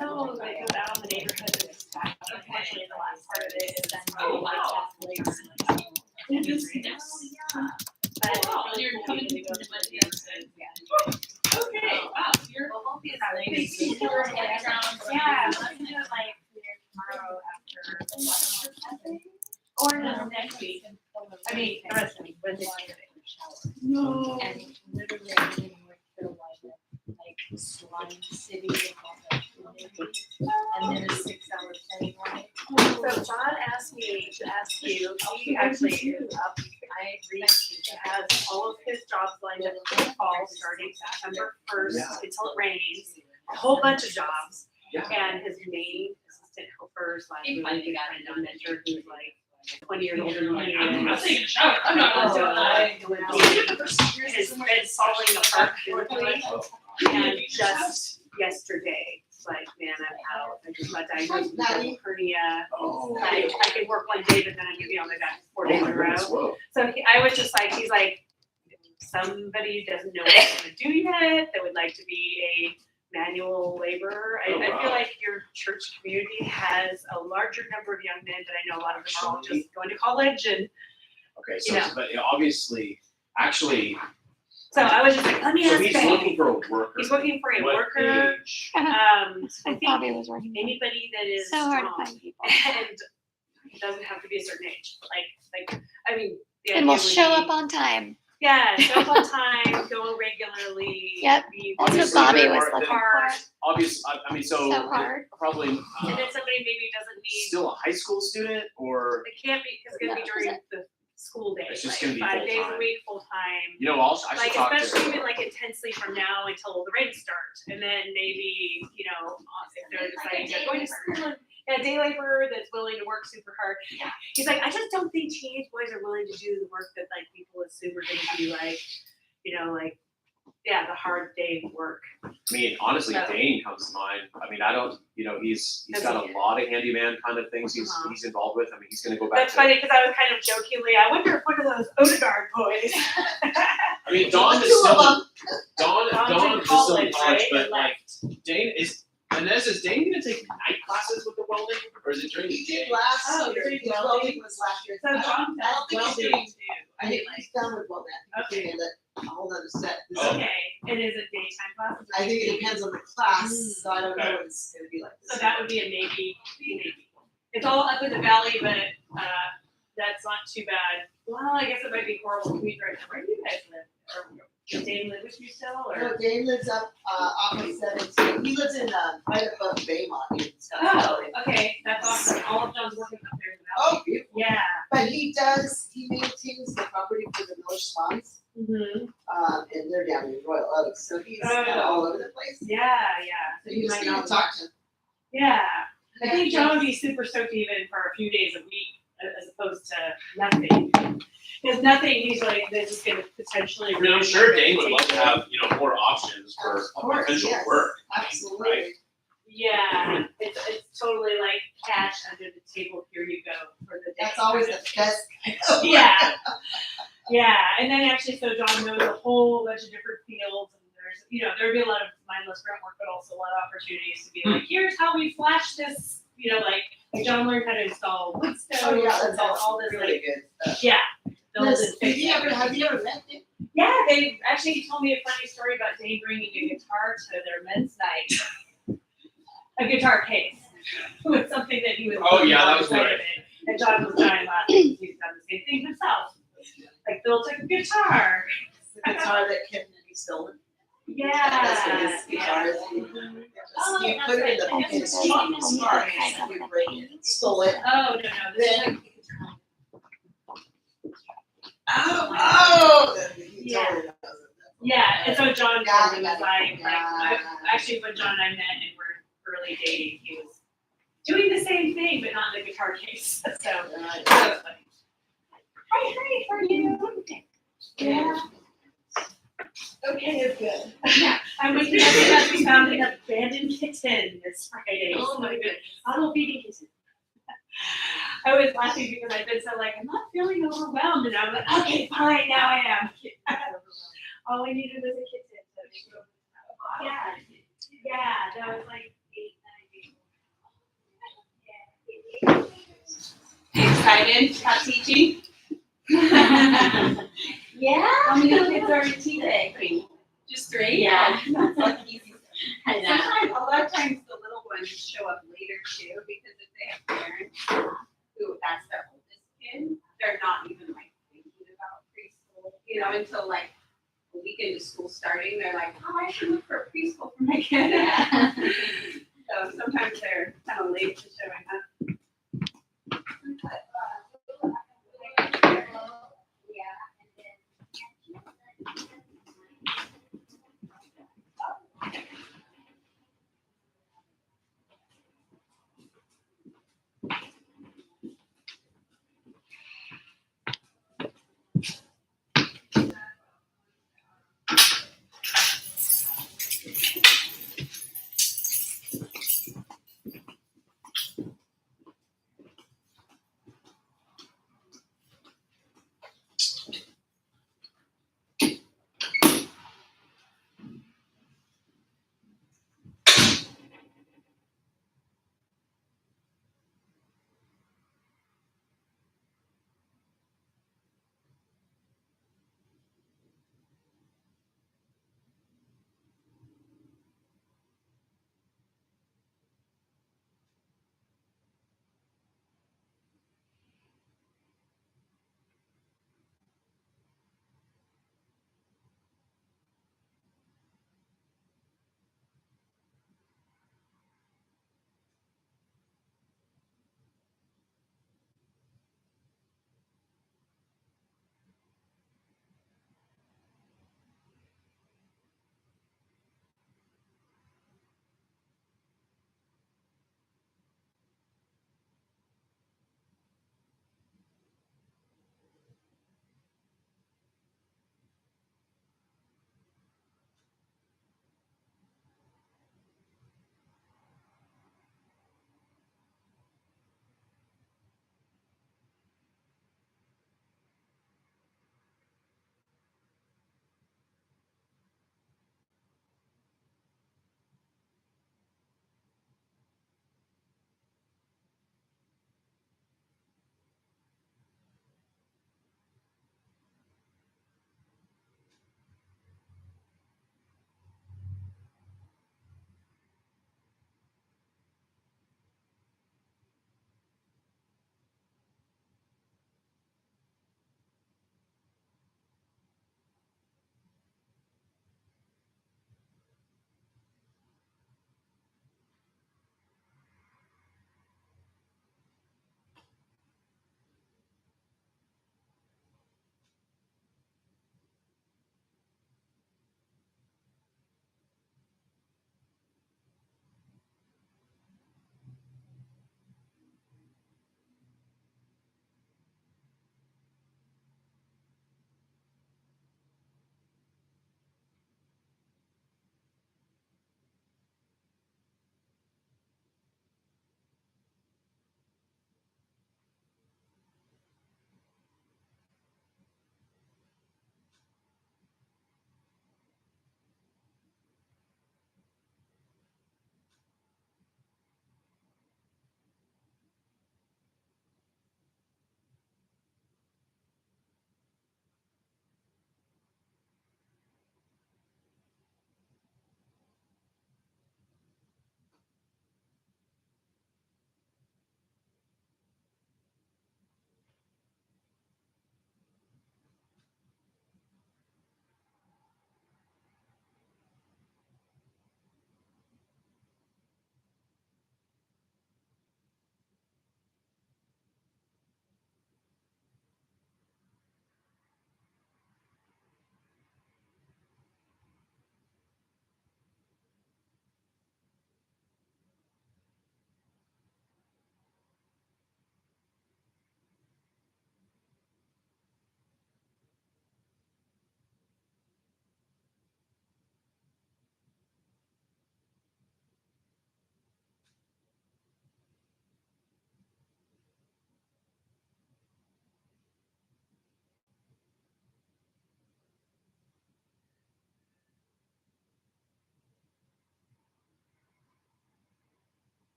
No, they go down the neighborhood and it's back. Unfortunately, the last part of it is then go like that lakes. But you're coming to go to my okay, wow, you're yeah, let's do it like tomorrow after or no, next week. I mean, the rest of the week, Wednesday, Thursday. No. And literally, I didn't work for a while, like slime city with all that community, and then a 6-hour plane ride. So John asked me to ask you, he actually is up, I agree. he has all of his jobs lined up for the fall, starting September 1st until it rains. A whole bunch of jobs. Yeah. And his main assistant helper slash really good friend and mentor who's like 20 years older than he I'm not is. taking a shower. I'm not gonna do that. Has been falling apart physically. And just yesterday, it's like, man, I'm out. I just got diagnosed with a hernia. I can work one day, but then I'm gonna be on my back 4 days in a row. So I was just like, he's like, somebody doesn't know what they're gonna do yet, that would like to be a manual laborer. I feel like your church community has a larger number of young men, but I know a lot of them are all just going to college and Okay, so, Yeah. but obviously, actually, so I was just like, let me so ask he's Ben. looking for a worker. He's looking for a What worker. age? I I think Bobby was working. anybody that is So hard to strong find people. and it doesn't have to be a certain age. Like I mean, the And we'll idea would show be- up on time. Yeah, show up on time, go regularly. Yep. Be That's what Obviously, Bobby there was are- looking hard. for. Obvious, I mean, so So hard. probably And then somebody maybe doesn't need. still a high school student, or It can't be because it's gonna be No, during the school day, It's just like gonna be 5 days a full-time. week, full time. you know, also I should Like talk especially to. even like intensely from now until the rains start, and then maybe if they're deciding they're going to school, and a day laborer that's willing to work super hard. He's like, I just don't think teenage boys are willing to do the work that like people assume are going to be like, the hard day work. I mean, honestly, So- Dane comes to mind. I mean, I don't, he's got a lot of handyman kind of things Uh-huh. he's involved with. I mean, he's gonna go back That's to. funny because I was kind of jokingly, I wonder if one of those Odegaard boys. I mean, Dawn is still Dawn Dawn's in is still in college, college, right? but And like Dane is. Inez, is Dane gonna take night classes with the welding, or is it during the He day? did last Oh, year, you're his welding? welding was last year. So I don't John does think he's welding doing, too. I think he's done with welding, I think he's doing a whole other set. This Oh. Okay, and is it daytime classes? or I think it evening? depends on the class, Mm. so I don't know Okay. what it's gonna be like. So that would be a maybe. It's all up in the valley, but that's not too bad. Well, I guess it might be horrible commute right now. Where do you guys live? Or does Dane live with you still, or? No, Dane lives up, off of 17, he lives in, right above Baymont in Scottsdale. Oh, okay, that's awesome. All of John's working up there in the valley. Oh, beautiful. Yeah. But he maintains the property for the village spawns, Mm-hmm. and they're down in Royal Oaks, so he's kind of all over the place. Yeah. So you just need to talk to him. Yeah. I think John would be super stoked even for a few days a week. as opposed to nothing. Because nothing usually, they're just gonna potentially. I mean, I'm sure Dane would love to have, you know, more options for Of course, potential yes, work. Absolutely. Right? Yeah, it's totally like cash under the table, here you go for the day. That's always the best kind of. Yeah, yeah, and then actually, so John knows a whole bunch of different fields, and there's, you know, there'd be a lot of mindless grunt work, but also a lot of opportunities to be like, here's how we flash this, you know, like John learned how to install wood stoves, Oh, yeah, and all this, really like, good stuff. yeah. build and fix Have you everything. ever met him? Yeah, they actually told me a funny story about Dane bringing a guitar to their men's night. A guitar case with something that he was. Oh, yeah, that was excited right. in. And John was dying laughing because he's done the same thing himself. Like Bill took a guitar. The guitar that can be stolen. Yeah. That's what his guitar is. Oh, You that's put it in right. the it's strong smart, you break it, stole it. Oh, no, this is Then. like, Oh, he Yeah. totally knows it. yeah, and so John Got told me it, was like, got it. actually when John and I met and were early dating, he was doing the same thing, but not in the guitar case. So that was funny. Hi, how are you? Yeah. Okay, it's good. Yeah, I'm waking up because we found an abandoned kitten this Friday. Oh my goodness. Bottle feeding kitten. I was laughing because I've been so like, I'm not feeling overwhelmed, and I was like, okay, fine, now I am. All we needed was a kitten. So they grew up with a yeah, that was like 8, 9 days. Excited about teaching? Yeah. How many kids are in tea today, Queen? Just 3? Yeah. That's like easy. I know. Sometimes, a lot of times the little ones show up later too, because if they have parents who, that's their oldest kid, they're not even like thinking about preschool, you know, until like a week into school starting, they're like, oh, I should look for a preschool for my kid. So sometimes they're kind of late to showing up.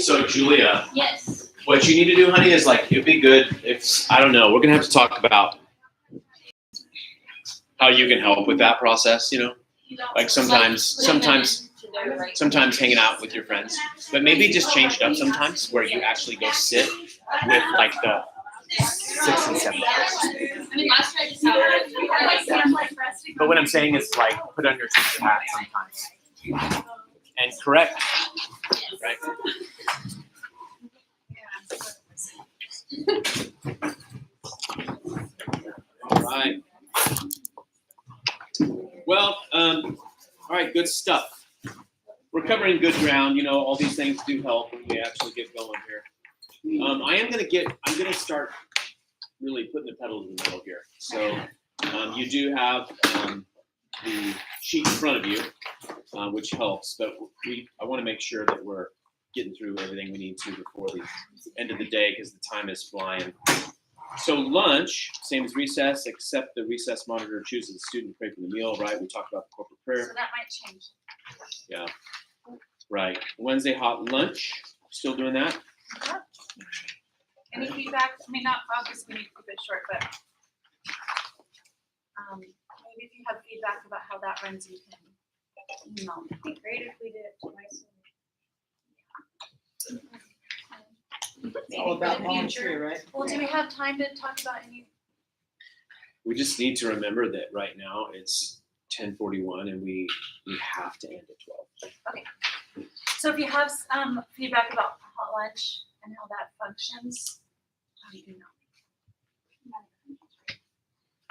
So Julia, Yes. what you need to do, honey, is like, it'd be good if, I don't know, we're gonna have to talk about how you can help with that process, you know? Like sometimes hanging out with your friends, but maybe just change it up sometimes where you actually go sit with like the 6th and 7th graders. I mean, last year I just had But what I'm saying is like, put on your teacher hat sometimes. And correct, right? All right. Well, all right, good stuff. We're covering good ground. You know, all these things do help when we actually get going here. I'm gonna start really putting the pedal to the metal here. So you do have the sheet in front of you, which helps, but I want to make sure that we're getting through everything we need to before the end of the day because the time is flying. So lunch, same as recess, except the recess monitor chooses the student to pray for the meal, right? We talked about the corporate prayer. So that might change. Yeah, right. Wednesday hot lunch, still doing that? Any feedback? I mean, not obviously we need to keep it short, but maybe if you have feedback about how that runs, you can email me. It'd be great if we did it twice. It's all about volunteer, right? Well, do we have time to talk about any? We just need to remember that right now it's 10:41 and we have to end at 12. So if you have feedback about hot lunch and how that functions, you can know.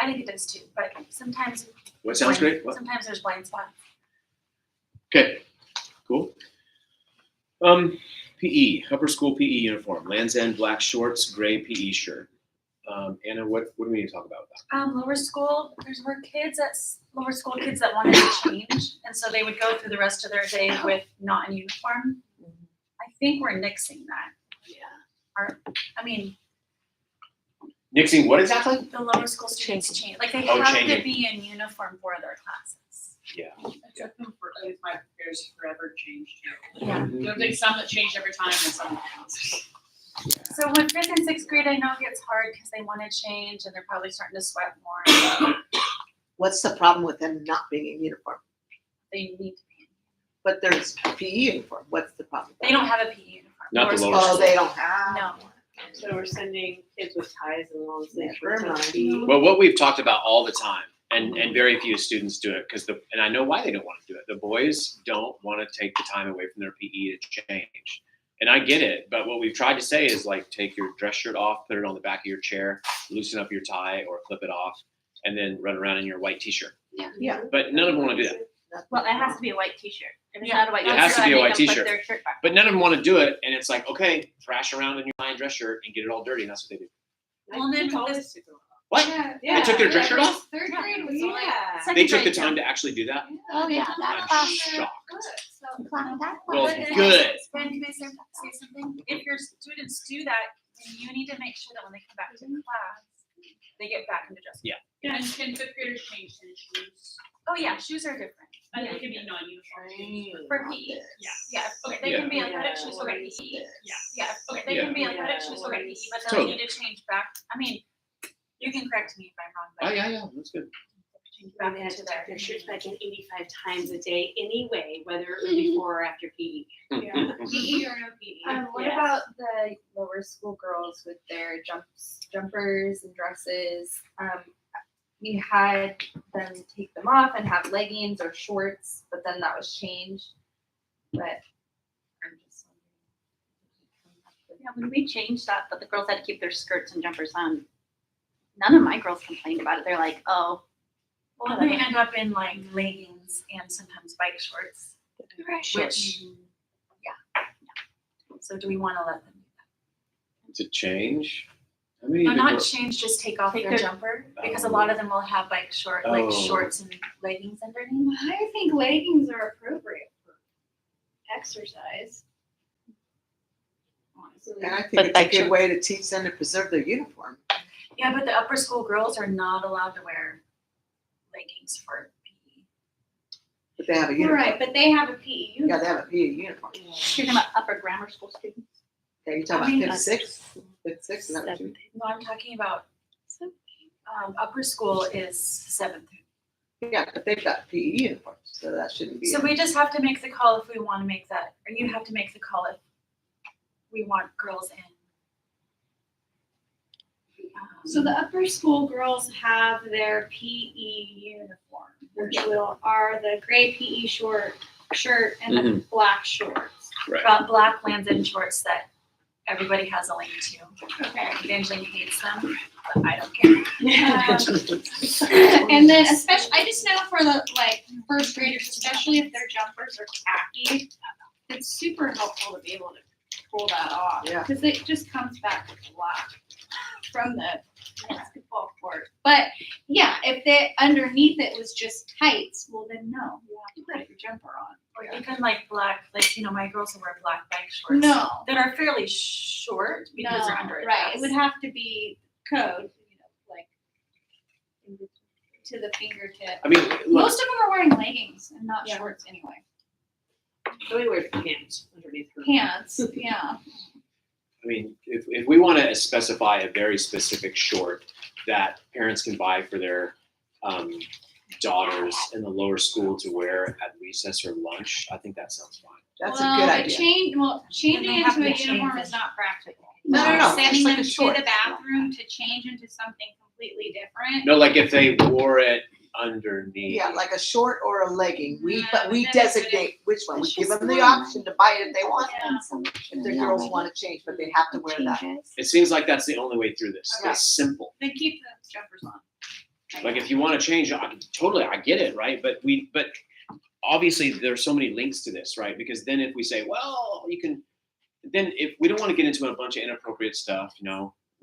I think it does too, but sometimes. What sounds great? What? Sometimes there's blind spots. Okay, cool. PE, upper school PE uniform, Land's End black shorts, gray PE shirt. Anna, what do we need to talk about with that? Lower school, lower school kids that wanted to change, and so they would go through the rest of their day with not in uniform. I think we're nixing that. Nixing what exactly? The lower school students change, like they Oh, have changing. to be in uniform for their classes. Yeah. I took them for, at least my prayers forever changed too. Yeah. There's like some that changed every time and some that don't. So with 5th and 6th grade, I know it gets hard because they want to change and they're probably starting to sweat more. What's the problem with them not being in uniform? They need to be. But there's PE uniform. What's the problem? They don't have a PE uniform. Not the lower Oh, school. they don't have. No. So we're sending kids with ties and long sleeves. Never mind. Well, what we've talked about all the time, and very few students do it, and I know why they don't want to do it. The boys don't want to take the time away from their PE to change. And I get it, but what we've tried to say is like take your dress shirt off, put it on the back of your chair, loosen up your tie or clip it off, and then run around in your white t-shirt. Yeah. But none of them want to do that. Well, it has to be a white t-shirt. If it's Yeah. not a white It t-shirt, has to I be a make white them put t-shirt. their shirt back. But none of them want to do it, and it's like, okay, thrash around in your fine dress shirt and get it all dirty, and that's what they do. Well, and then It's with always this, super long. What? Yeah. They took their dress shirt off? 3rd grade was only. Yeah. second They took the grade, time to actually do that? Oh, yeah, that I'm class. shocked. That Well, class. good. Ben, can I say something? If your students do that, then you need to make sure that when they come back to class, they get back into dress. Yeah. And can 5th graders change tennis shoes? Oh yeah, shoes are different. I think it could be non-uniform shoes. For PE. Yeah, okay, they Yeah. can be athletic shoes for Yeah. PE. Yeah. Yeah, okay, they Yeah. can be athletic shoes for PE, but they'll Totally. need to change back. I mean, you can correct me if I'm wrong, Oh, but yeah, that's good. change Back back they have into to check their. their shirts back in 85 times a day anyway, whether it was before or after PE. PE or no PE. What Yeah. about the lower school girls with their jumpers and dresses? We had them take them off and have leggings or shorts, but then that was changed. But I'm just wondering. Yeah, when we changed that, but the girls had to keep their skirts and jumpers on. None of my girls complained about it. They're like, oh, Well, they end up in like leggings and sometimes bike shorts, Right. which, yeah. So do we want to let them do To change? I that? mean, No, not change, just take off Take their their- jumper, because a lot of them will have like like Oh. shorts and leggings underneath. I think leggings are appropriate for exercise. Honestly. And I think But it's a like good shorts. way to teach them to preserve their uniform. Yeah, but the upper school girls are not allowed to wear leggings for PE. But they have a uniform. Right, but they have a PE Yeah, uniform. they have a PE uniform. You're talking about upper grammar school students? Okay, you talking I mean, about fifth, sixth, is that what you? No, I'm talking about, upper school is 7th. Yeah, but they've got PE uniforms, so that shouldn't be. So we just have to make the call if we want to make that, or you have to make the call if we want girls in. So the upper school girls have their PE uniform, which are the gray PE shirt and the black shorts. Got black Lands End shorts that everybody has a link to. Okay. Evangeline hates them, but I don't care. And then especially, I just know for the like first graders, especially if their jumpers are khaki, it's super helpful to be able to pull that off. Yeah. Because it just comes back black from the basketball court. But yeah, if the underneath it was just tights, well then no, you have to put your jumper on. Or even like black, like, my girls will wear black bike shorts. No. That are fairly short because they're under a Right, it dress. would have to be code, like to the fingertip. I mean, look, Most of them are wearing leggings and not shorts anyway. Somebody wears pants underneath her. Pants, yeah. I mean, if we want to specify a very specific short that parents can buy for their daughters in the lower school to wear at recess or lunch, I think that sounds fine. That's a good idea. Changing they have into a to uniform change is not practical. No, Sending it's like them a to short. the bathroom to change into something completely different. No, like if they wore it underneath. Yeah, like a short or a legging, Yeah, but we but designate which one, we It's give just them the one. option to buy it if they want. Yeah. If the girls wanna change, but they have to wear that. It seems like that's the only way through this. Okay. It's simple. Then keep the jumpers on. Like if you want to change, I get it, right? But obviously there's so many links to this, right? Because then if we say, well, you can, then if we don't want to get into a bunch of inappropriate stuff,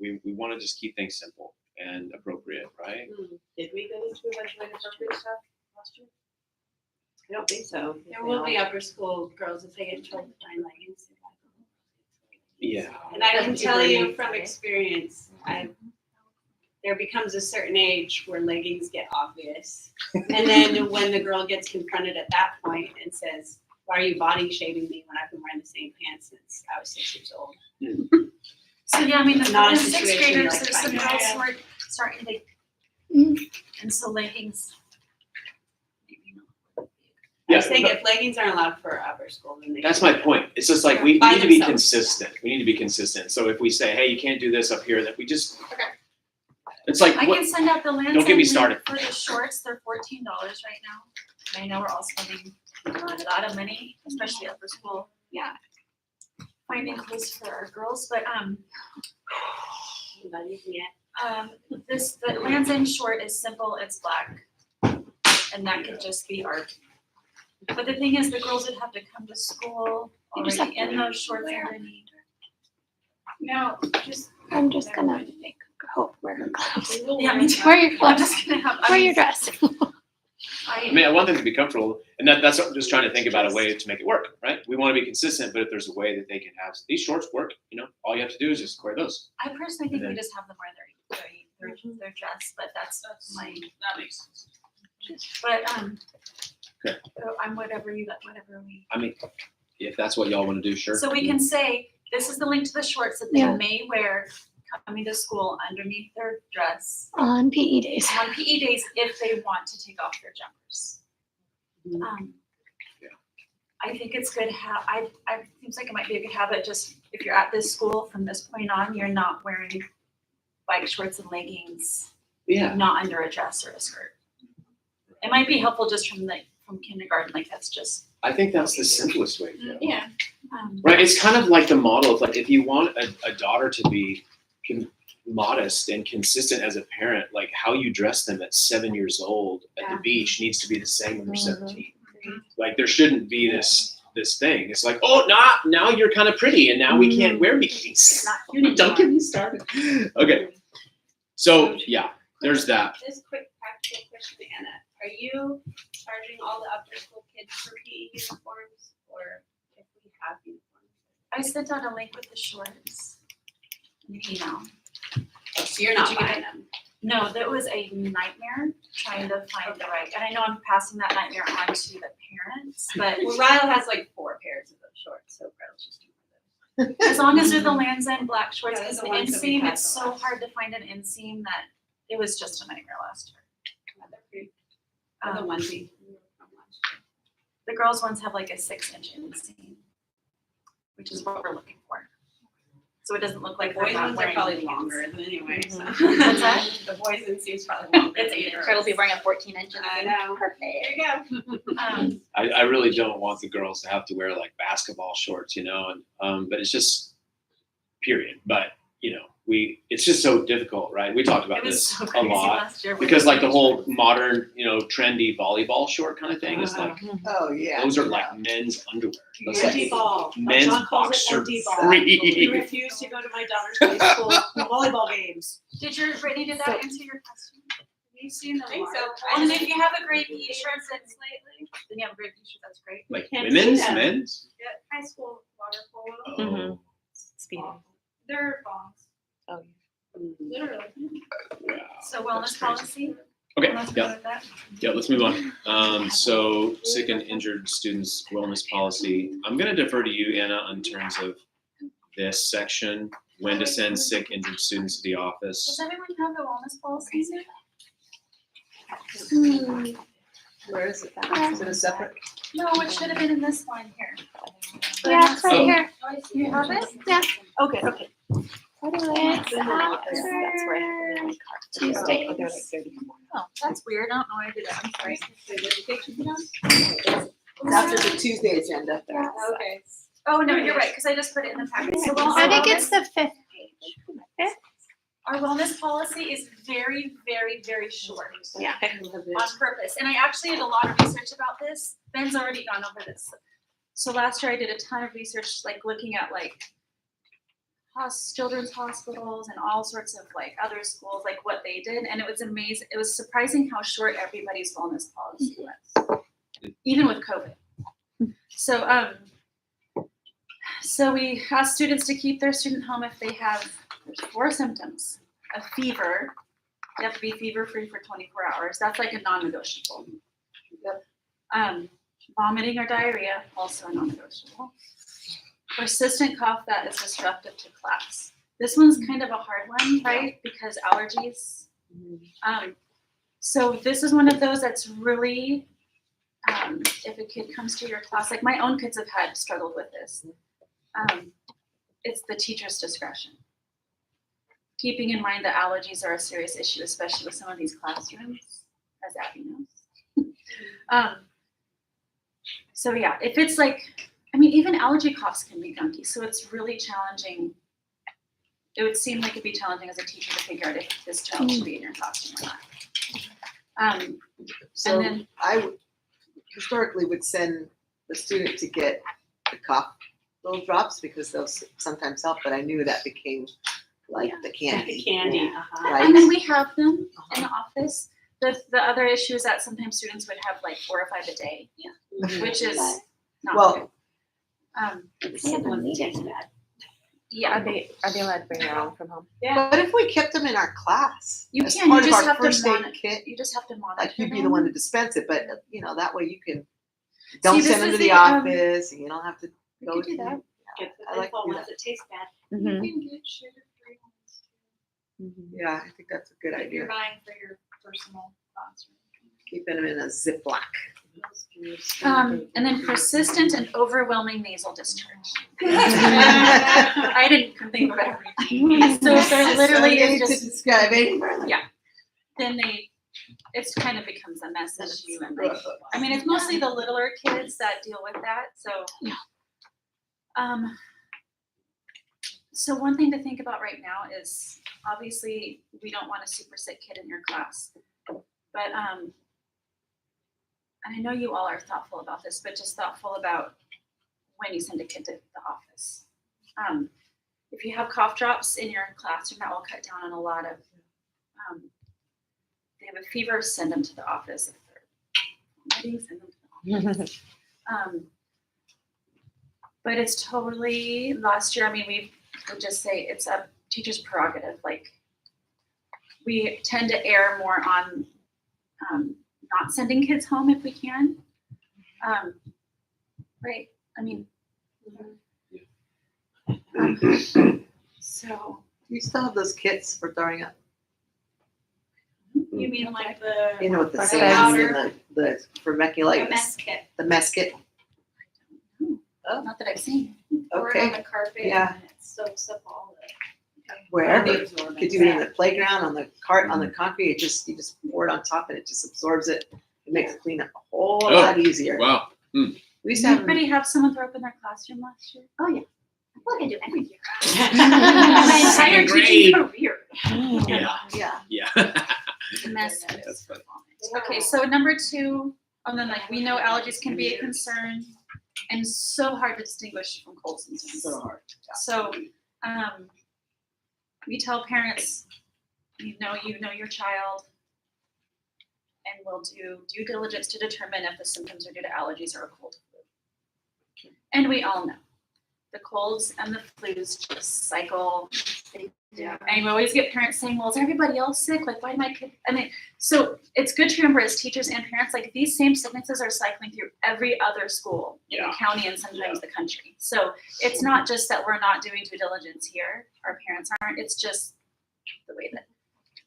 we want to just keep things simple and appropriate, right? Did we go into a bunch of inappropriate stuff last year? I don't think so. There will be upper school girls if they get told to find leggings. Yeah. And I can tell you from experience, there becomes a certain age where leggings get obvious. And then when the girl gets confronted at that point and says, why are you body shaming me when I've been wearing the same pants since I was 6 years old? So yeah, I mean, Not a the 6th situation graders, like there's some that. girls who are starting to, and so leggings. Maybe not. I Yeah, just think but if leggings aren't allowed for upper school, then they. that's my point. It's just like we By need to be themselves. consistent. We need to be consistent. So if we say, hey, you can't do this up here, that we just, it's like, I what, can send out the Lands Don't get me End link started. for the shorts, they're $14 right now. I know we're all spending a lot of money, especially upper school. Yeah. Finding clothes for our girls, but Not using it. the Lands End short is simple, it's black. And that could just be art. But the thing is, the girls would have to come to school You just already have in those shorts underneath. No, just. I'm just gonna hope wear her clothes. Yeah, me too. Wear your I'm clothes. just gonna have. Wear your dress. I mean, I want them to be comfortable, and that's what I'm just trying to think about a way to make it work, right? We want to be consistent, but if there's a way that they can have these shorts work, all you have to do is just wear those. I personally think And we then- just have them wear their dress, but that's my. That makes sense. But Okay. so I'm whatever we. I mean, if that's what y'all want to do, sure. So we can say this is the link to the shorts that they Yeah. may wear coming to school underneath their dress On PE days. on PE days if they want to take off their jumpers. Yeah. I think it's good. I seems like it might be a good habit. Just if you're at this school from this point on, you're not wearing bike shorts and leggings, Yeah. not under a dress or a skirt. It might be helpful just from kindergarten. Like that's just I think that's the simplest way to go. Yeah. Right, it's kind of like the model of like if you want a daughter to be modest and consistent as a parent, like how you dress them at 7 years old at the beach needs to be the same when they're 17. Like there shouldn't be this thing. It's like, oh, now you're kind of pretty and now we can't wear bikinis. Don't get me started. Okay, so yeah, there's that. This quick practical question, Anna. Are you charging all the upper school kids for PE uniforms or if we have uniforms? I sent out a link with the shorts. An email. Oh, so you're not buying them? No, that was a nightmare trying to find the right, and I know I'm passing that nightmare on to the parents, but Well, Ryle has like 4 pairs of those shorts, so Ryle's just doing as long as they're the Lands' End black shorts, Yeah, because the the ones that we've inseam, had it's the so last hard to find an inseam that it was just a nightmare last year. they're pretty. The onesie. The girls' ones have like a 6-inch inseam, which is what we're looking for. So it doesn't look like Boys they're not ones are wearing probably pants. longer than anyway, so. What's that? The boys and seems probably longer. It's than 8 girls. Turtle be wearing a 14-inch. I know. Perfect. There you go. I really don't want the girls to have to wear like basketball shorts, you know, and but it's just period. But you know, it's just so difficult, right? We talked about It was this so a crazy lot last year. because like the whole modern, you know, trendy volleyball short kind of thing is like Oh, yeah. those are like men's underwear. Those Yes. are Ball. men's John calls it boxer empty ball. We free. refuse to go to my daughter's high school volleyball games. Did Brittany, did that answer your question? Have you seen the I think so. water? And if you have a great PE shirt that's lately, then you have a great PE shirt, that's great. Like Can't women's, see them. men's. High school water polo. Oh, Mhm. Speeding. They're bongs. Oh, Literally. wow. So wellness policy? Okay, Let's yeah. go with that. Yeah, let's move on. So sick and injured students wellness policy. I'm going to defer to you, Anna, in terms of this section, when to send sick injured students to the Does office. everyone have the wellness policy? Where is it? Is it a separate? No, it should have been in this line here. Yeah, it's right Oh. here. You have it? Yeah. Okay, okay. It's after Tuesday. Oh, that's weird. I don't know why I did that. I'm sorry. It's after the Tuesday agenda. Okay. Oh, no, you're right, because I just put it in the packet. So I think it's the 5th page. our wellness policy is very, very, very short. Yeah. On purpose. And I actually did a lot of research about this. Ben's already gone over this. So last year I did a ton of research, like looking at like children's hospitals and all sorts of like other schools, like what they did. And it was amazing. It was surprising how short everybody's wellness policy was, even with COVID. So we asked students to keep their student home if they have, there's 4 symptoms. A fever, you have to be fever free for 24 hours. That's like a non-negotiable. Vomiting or diarrhea, also a non-negotiable. Persistent cough that is disruptive to class. This one's kind of a hard one, right? Because allergies. So this is one of those that's really, if a kid comes to your class, like my own kids have had struggled with this. It's the teacher's discretion. Keeping in mind that allergies are a serious issue, especially with some of these classrooms, as Abby knows. So yeah, if it's like, I mean, even allergy coughs can be gunky, so it's really challenging. It would seem like it'd be challenging as a teacher to figure out if this child should be in your classroom or not. So And then- I historically would send the student to get the cough little drops because they'll sometimes help, but I knew that became like the candy. Candy. Right? And then we have them in the office. The other issue is that sometimes students would have like 4 or 5 a day, which is not Well, good. Are they allowed to bring their own from home? But if we kept them in our class, You as can, part you of just our have to first aid monitor. kit, You just have to monitor. like you'd be the them. one to dispense it, but you know, that way you can, don't this send them is to the the, office, and you don't have to We go could to do that. Get I the like to info do once that. it tastes bad. Mm-hmm. You can get sugar-free ones too. Yeah, I think that's a good If you're idea. buying for your personal classroom. Keeping them in a Ziploc. And then persistent and overwhelming nasal discharge. I didn't think of everything. So if there literally Something is to just, describe anything. then it's kind of becomes a mess issue. And like, I mean, it's mostly the littler kids that deal with that. So one thing to think about right now is obviously we don't want a super sick kid in your class, but and I know you all are thoughtful about this, but just thoughtful about when you send a kid to the office. If you have cough drops in your classroom, that will cut down on a lot of. They have a fever, send them to the office. If they're vomiting, send them to the office. But it's totally last year. I mean, we would just say it's a teacher's prerogative. Like we tend to err more on not sending kids home if we can. Right, I mean. So, Do you still have those kits for throwing up? You mean like the You know, with the Like sands powder? and the vermiculitis, mess kit, the mess kit. Oh, not that I've seen. pour it on okay. the carpet Yeah. and it soaks up all the. Wherever. the You absorbent. could do it in the playground, on the cart, on the concrete. You just pour it on top and it just absorbs it. It makes cleanup a whole Oh, lot easier. Wow. We used to have Anybody have someone throw up in their classroom last year? Oh, yeah. I feel like I do every year. My entire Second teaching grade. career. Yeah. yeah. Yeah. Mess. That's fun. Okay, so number 2, and then like we know allergies can be a concern and so hard to distinguish from cold symptoms. So hard. So, we tell parents, you know your child, and we'll do due diligence to determine if the symptoms are due to allergies or a cold flu. And we all know the colds and the flus just cycle. Yeah. And you always get parents saying, well, is everybody else sick? Like, why do my kid? I mean, so it's good to remember as teachers and parents, like these same sicknesses are cycling through every other school in the county and sometimes the country. So it's not just that we're not doing due diligence here, our parents aren't, it's just the way that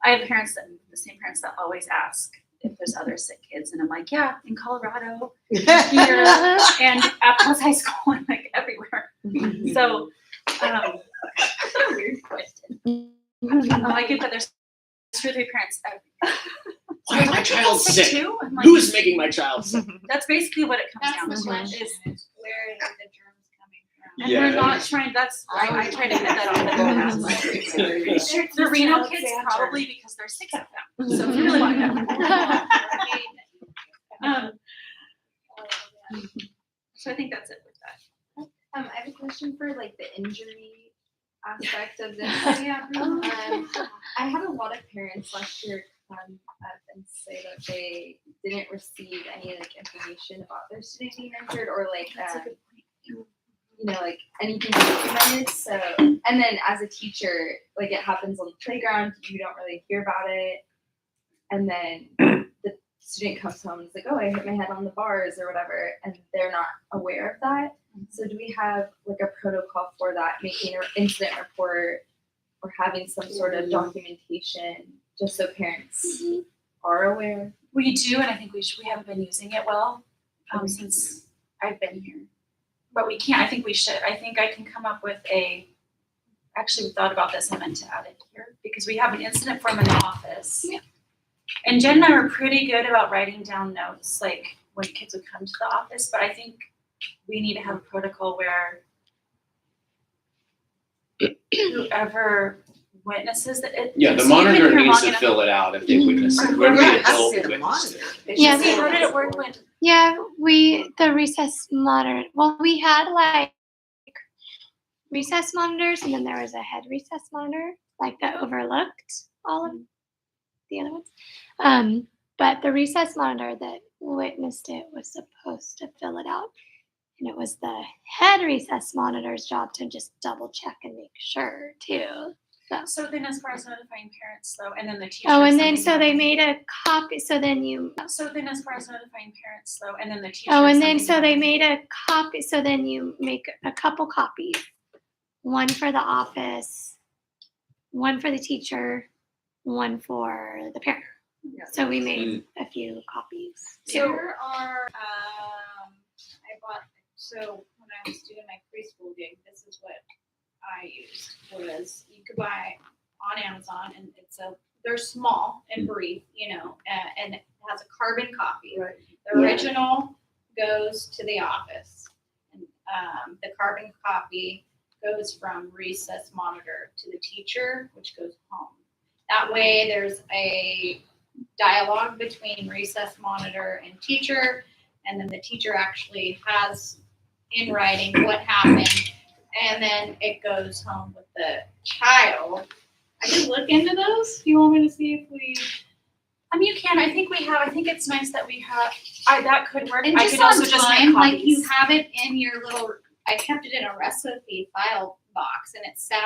I have parents that, the same parents that always ask if there's other sick kids. And I'm like, yeah, in Colorado, here, and Apples High School, and like everywhere. So, weird question. I get that there's 2 or 3 parents. Why is my child sick? Too? I'm like, Who is making my child sick? that's basically what it comes down That's to. the question, Is, is where are the germs coming from? and Yeah. we're not trying. That's I try to get that off the go. The Reno kids probably because there's 6 of them. So if you really want to know. So I think that's it with that. I have a question for like the injury aspect of this. I had a lot of parents last year come up and say that they didn't receive any like information about their student being injured or like That's a good point. you know, like anything documented. So, and then as a teacher, like it happens on the playground, you don't really hear about it. And then the student comes home and is like, oh, I hit my head on the bars or whatever, and they're not aware of that. So do we have like a protocol for that, making an incident report or having some sort of documentation just so parents are aware? We do, and I think we haven't been using it well since I've been here. But we can't. I think we should. I think I can come up with actually, we thought about this and meant to add it here because we have an incident form in the office. Yeah. And Jen and I were pretty good about writing down notes, like when kids would come to the office. But I think we need to have a protocol where whoever witnesses it. Yeah, the so you've been monitor here needs long to enough- fill it out if they witness it. Whoever Right. the adult Has to be the witnessed it. monitor. Yeah. See, how did it work when? Yeah, the recess monitor. Well, we had like recess monitors, and then there was a head recess monitor, like that overlooked all of the other ones. But the recess monitor that witnessed it was supposed to fill it out, and it was the head recess monitor's job to just double check and make sure too. So then, as far as notifying parents, though, and then the teacher. Oh, and then so they made a copy. So then you. So then, as far as notifying parents, though, and then the teacher. Oh, and then so they made a copy. So then you make a couple copies, one for the office, one for the teacher, one for the parent. So we made a few copies. There are, I bought, so when I was doing my preschool gig, this is what I used, was you could buy on Amazon and they're small and brief, and it has a carbon copy. Right. The original goes to the office. And the carbon copy goes from recess monitor to the teacher, which goes home. That way there's a dialogue between recess monitor and teacher, and then the teacher actually has in writing what happened, and then it goes home with the child. I can look into those. Do you want me to see if we? You can. I think it's nice that we have. That could work. And I just could also on just make time, like you copies. have it in your little. I kept it in a recipe file box, and it sat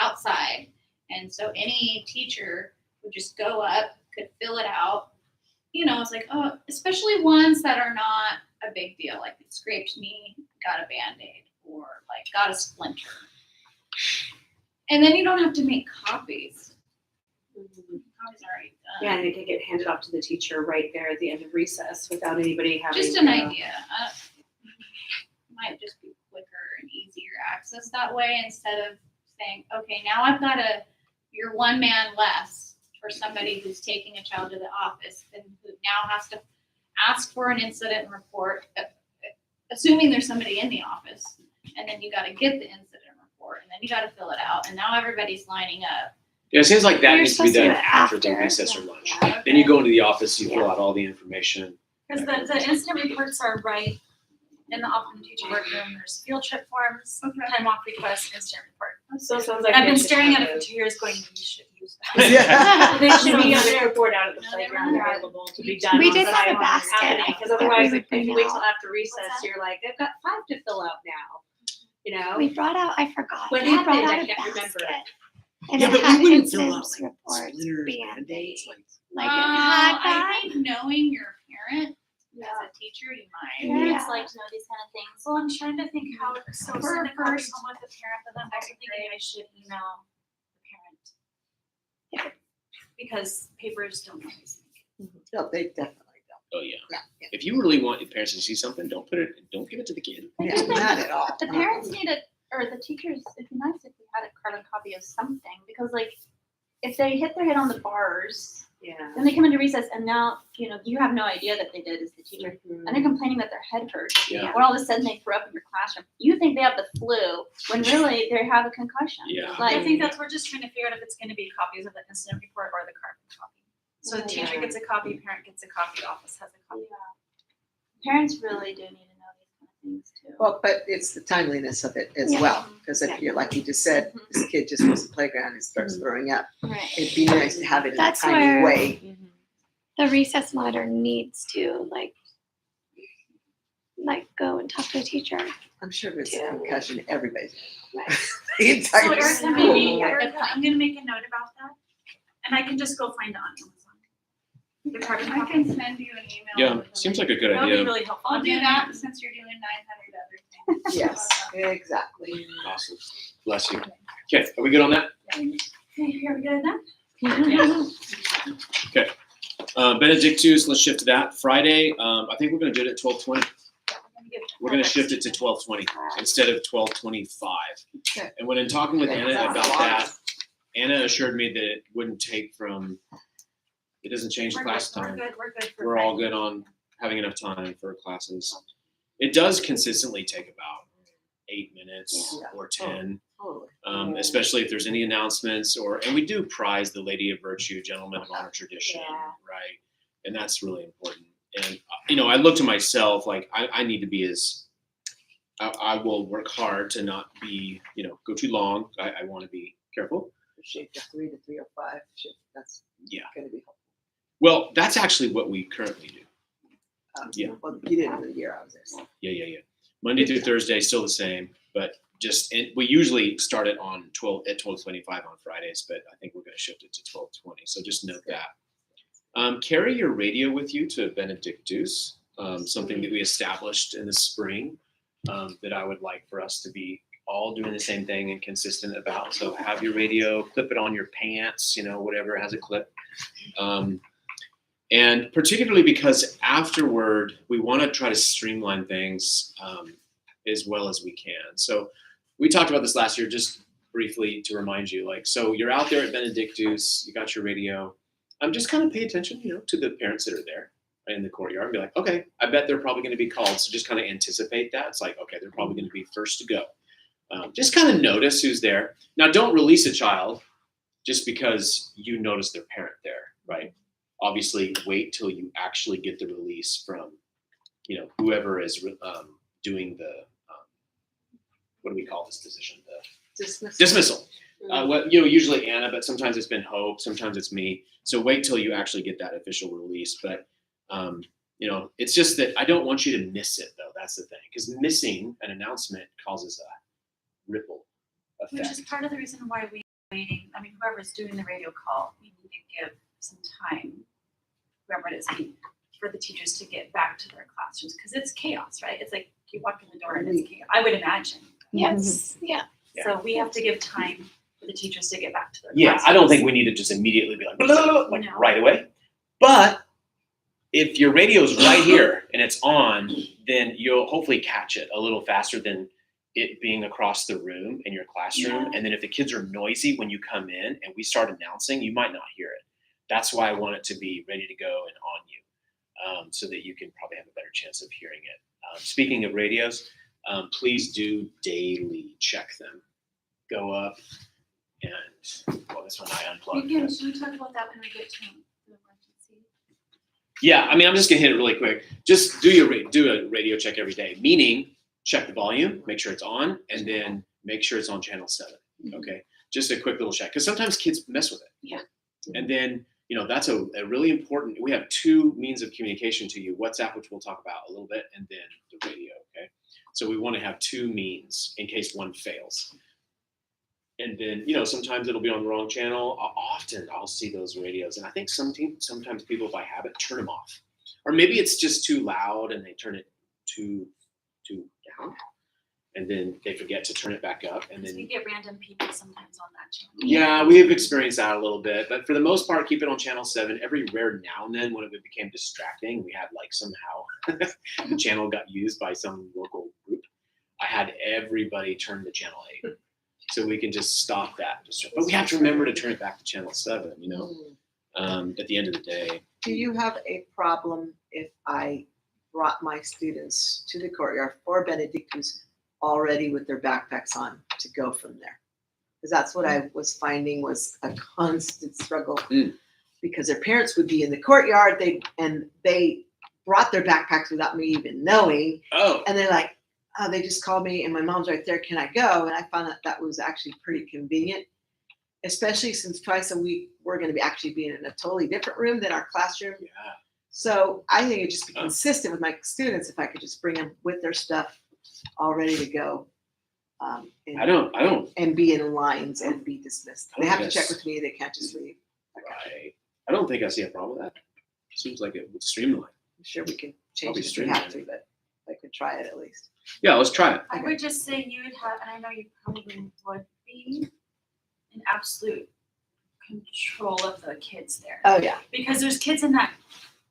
outside, and so any teacher would just go up, could fill it out. It's like, oh, especially ones that are not a big deal, like it scraped knee, got a Band-Aid, or like got a splinter. And then you don't have to make copies. Copies are already done. Yeah, and it could get handed off to the teacher right there at the end of recess without anybody having. Just an idea. Might just be quicker and easier access that way instead of saying, okay, now I've got you're one man less for somebody who's taking a child to the office and who now has to ask for an incident report, assuming there's somebody in the office, and then you got to get the incident report, and then you got to fill it out, and now everybody's lining up. Yeah, it seems like that You're needs to be supposed to done do it after the after. recess or lunch. Yeah, Then you go into the office, you fill out all the information. Because the incident reports are right in the office teacher workroom. There's field trip forms, time off request, incident report. So it sounds like. I've they been should staring at have it for a- 2 years going, we should use that. Yeah. They should be Have on a there. report out at the playground Yeah. available to be done. We on did site have a when it's basket happening, because that we otherwise, would if bring you wait out. till after recess, What's that? you're like, I've got 5 to fill out now. You know? We brought out, I forgot. What we brought happened? out I a can't remember. basket. And Yeah, it but had we wouldn't fill out incidents reports, splinters, Band-Aids, Band-Aids, like it had that. I think knowing your parent as a teacher, you might. Parents like to know these kind of things. Well, I'm trying to think how, so For send a copy first- home with the parent, but then I'm also thinking I should email the parent. Because papers don't always make it. No, they definitely don't. Oh yeah. Yeah, If you really want your parents to see something, don't give it to the kid. yeah, not at all. The parents need or the teachers, it'd be nice if we had a carbon copy of something, because like, if they hit their head on the bars, Yeah. then they come into recess and now, you have no idea that they did as the teacher. Mhm. And they're complaining that their head hurts. Yeah. When all of a sudden they throw up in your classroom. You think they have the flu when really they have a concussion. Yeah. I Like, think that's, we're just trying to figure out if it's gonna be copies of the incident report or the carbon copy. So the teacher Yeah. gets a copy, parent gets a copy, office has a copy. parents really do need to know these kind of things too. Well, but it's the timeliness of it as Yeah. well, because if you're, like you just said, this kid just goes to the playground and starts throwing up, Right. it'd be nice to have it in a That's timely where- way. The recess monitor needs to like go and talk to the teacher. I'm sure if it's a Yeah. concussion, everybody's. Right. The So entire Erica, school. maybe, Erica, I'm gonna make a note about that, and I can just go find it on Amazon. The carbon I copy. can send you an email. Yeah, with the seems link. like a good That would be idea. really helpful. I'll do that since you're doing 900 other things. Yes, exactly. Awesome. Bless you. Okay, are we good on that? Okay, here we go then. Benedictus, let's shift to that. Friday, I think we're gonna do it at 12:20. We're gonna shift it to 12:20 instead of 12:25. Okay. And when in talking with Anna That's about a lot. that, Anna assured me that it wouldn't take it doesn't change We're class good, time. we're good for We're all Friday. good on having enough time for classes. It does consistently take about 8 minutes Yeah. or 10. Totally. Especially if there's any announcements and we do prize the Lady of Virtue, Gentleman of Honor tradition, Yeah. right? And that's really important. And, I look to myself, like I need to be I will work hard to not be, go too long. I want to be careful. Shape the 3 to 3:05 shift, that's Yeah. gonna be helpful. Well, that's actually what we currently do. Yeah. Well, you didn't the year I was there. So. Yeah. Monday through Thursday, still the same, but we usually start it at 12:25 on Fridays, but I think we're going to shift it to 12:20. So just note that. Carry your radio with you to Benedictus, something that we established in the spring that I would like for us to be all doing the same thing and consistent about. So have your radio, clip it on your pants, whatever has a clip. And particularly because afterward, we want to try to streamline things as well as we can. So we talked about this last year, just briefly to remind you, so you're out there at Benedictus, you got your radio. Just kind of pay attention, to the parents that are there in the courtyard and be like, okay, I bet they're probably going to be called. So just kind of anticipate that. It's like, okay, they're probably going to be first to go. Just kind of notice who's there. Now, don't release a child just because you notice their parent there, right? Obviously, wait till you actually get the release from, whoever is doing the, what do we call this position? The dismissal. Usually Anna, but sometimes it's been Hope, sometimes it's me. So wait till you actually get that official release. But, it's just that I don't want you to miss it, though. That's the thing. Because missing an announcement causes a ripple Which effect. is part of the reason why we waiting, whoever's doing the radio call, we need to give some time, whoever it is, for the teachers to get back to their classrooms, because it's chaos, right? It's like you walk in the door and it's chaos, I would imagine. Yes, yeah. So we have to give time for the teachers to get back to their Yeah, classrooms. I don't think we need to just immediately be like, blah, blah, blah, like No. right away. But if your radio's right here and it's on, then you'll hopefully catch it a little faster than it being across the room in your classroom. And then if the kids are noisy when you come in and we start announcing, you might not hear it. That's why I want it to be ready to go and on you, so that you can probably have a better chance of hearing it. Speaking of radios, please do daily check them. Go up and, well, this one I unplugged. Should we talk about that when we get to the emergency? Yeah, I mean, I'm just gonna hit it really quick. Just do a radio check every day, meaning check the volume, make sure it's on, and then make sure it's on channel 7. Okay, just a quick little check, because sometimes kids mess with it. Yeah. And then, you know, that's a really important. We have 2 means of communication to you: WhatsApp, which we'll talk about a little bit, and then the radio. Okay, so we want to have 2 means in case one fails. And then, you know, sometimes it'll be on the wrong channel. Often I'll see those radios, and I think sometimes people by habit turn them off, or maybe it's just too loud and they turn it too down, and then they forget to turn it back up, and then You get random people sometimes on that channel. yeah, we've experienced that a little bit, but for the most part, keep it on channel 7. Every rare now and then, when it became distracting, we had like somehow the channel got used by some local group. I had everybody turn to channel 8. So we can just stop that. But we have to remember to turn it back to channel 7, you know, at the end of the day. Do you have a problem if I brought my students to the courtyard for Benedictus already with their backpacks on to go from there? Because that's what I was finding was a constant struggle, because their parents would be in the courtyard, they brought their backpacks without me even knowing. Oh. And they're like, oh, they just called me and my mom's right there. Can I go? And I found that was actually pretty convenient, especially since twice a week we're going to be actually being in a totally different room than our classroom. Yeah. So I think it'd just be consistent with my students if I could just bring them with their stuff all ready to go. And, I don't. And be in lines and be dismissed. They have to Yes. check with me. They can't just leave. Right. I don't think I see a problem with that. Seems like it would streamline. I'm sure we can change Probably it if we have to, streamline. but I could try it at least. Yeah, let's try it. I would just say you would have, and I know you probably would be, in absolute control of the kids there. Oh yeah, Because there's kids in that,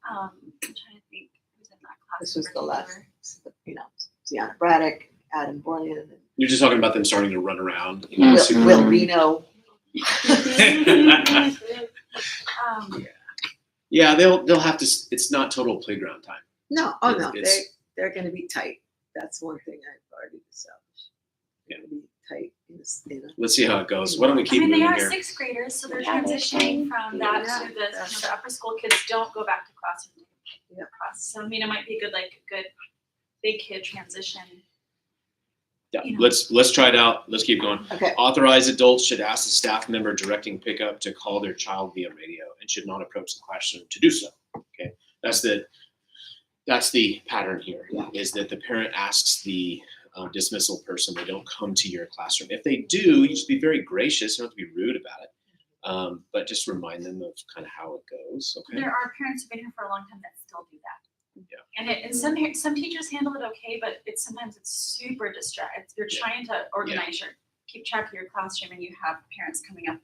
I'm trying to think who's in that class. this in was the last, particular. you know, Ziana Braddock, Adam Borlian, and You're just talking about them starting to run around. You know, Will Reno. Yeah, they'll have to. It's not total playground time. No, oh no, It's- they're going to be tight. That's one thing I've already established. Yeah. They're going to be tight in a Let's see how it goes. Why don't we I keep mean, they moving are here? 6th graders, so they're Yeah, they're transitioning from that Yeah, to the upper school kids don't go back to classroom. Yeah. So I mean, it might be good, like a good big kid transition. Yeah, you know. let's try it out. Let's keep going. Okay. Authorized adults should ask the staff member directing pickup to call their child via radio and should not approach the classroom to do so. Okay, that's the pattern here. Yeah. Is that the parent asks the dismissal person, they don't come to your classroom. If they do, you should be very gracious. You don't have to be rude about it, but just remind them of kind of how it goes. Okay. There are parents who've been here for a long time that still do that. Yeah. And some teachers handle it okay, but sometimes it's super distracting. You're Yeah. trying to organize keep track of your classroom, and you have parents coming up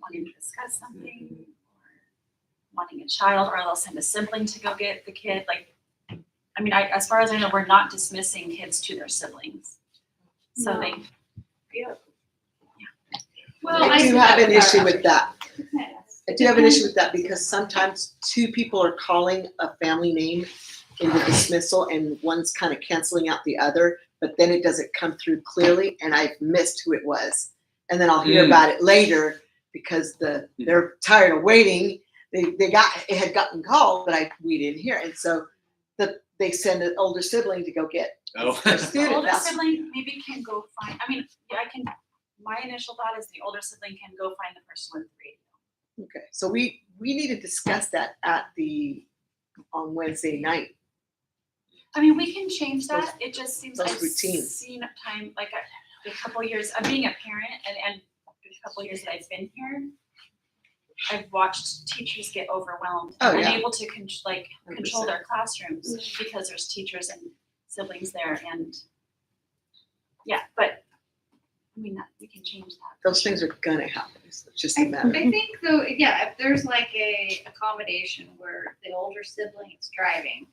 wanting to discuss something, or wanting a child, or they'll send a sibling to go get the kid. Like, I mean, as far as I know, we're not dismissing kids to their siblings. So No. I do have an issue with that. I do have an issue with that because sometimes 2 people are calling a family name in the dismissal and one's kind of canceling out the other, but then it doesn't come through clearly and I've missed who it was. And then I'll hear about it later because they're tired of waiting. It had gotten called, but we didn't hear. And so they send an older sibling to go get Oh. their The student. older That's- sibling maybe can go find. I mean, yeah, my initial thought is the older sibling can go find the person with the radio. Okay, so we need to discuss that on Wednesday night. I mean, we can change that. It just seems those I've routines. seen time, like a couple years of being a parent and a couple years that I've been here. I've watched teachers get overwhelmed, Oh, and yeah. unable to control 100%. their classrooms because there's teachers and siblings there, and yeah, but I mean, we can change that. Those things are gonna happen. It's just a I matter. think though, yeah, if there's like a accommodation where the older sibling is driving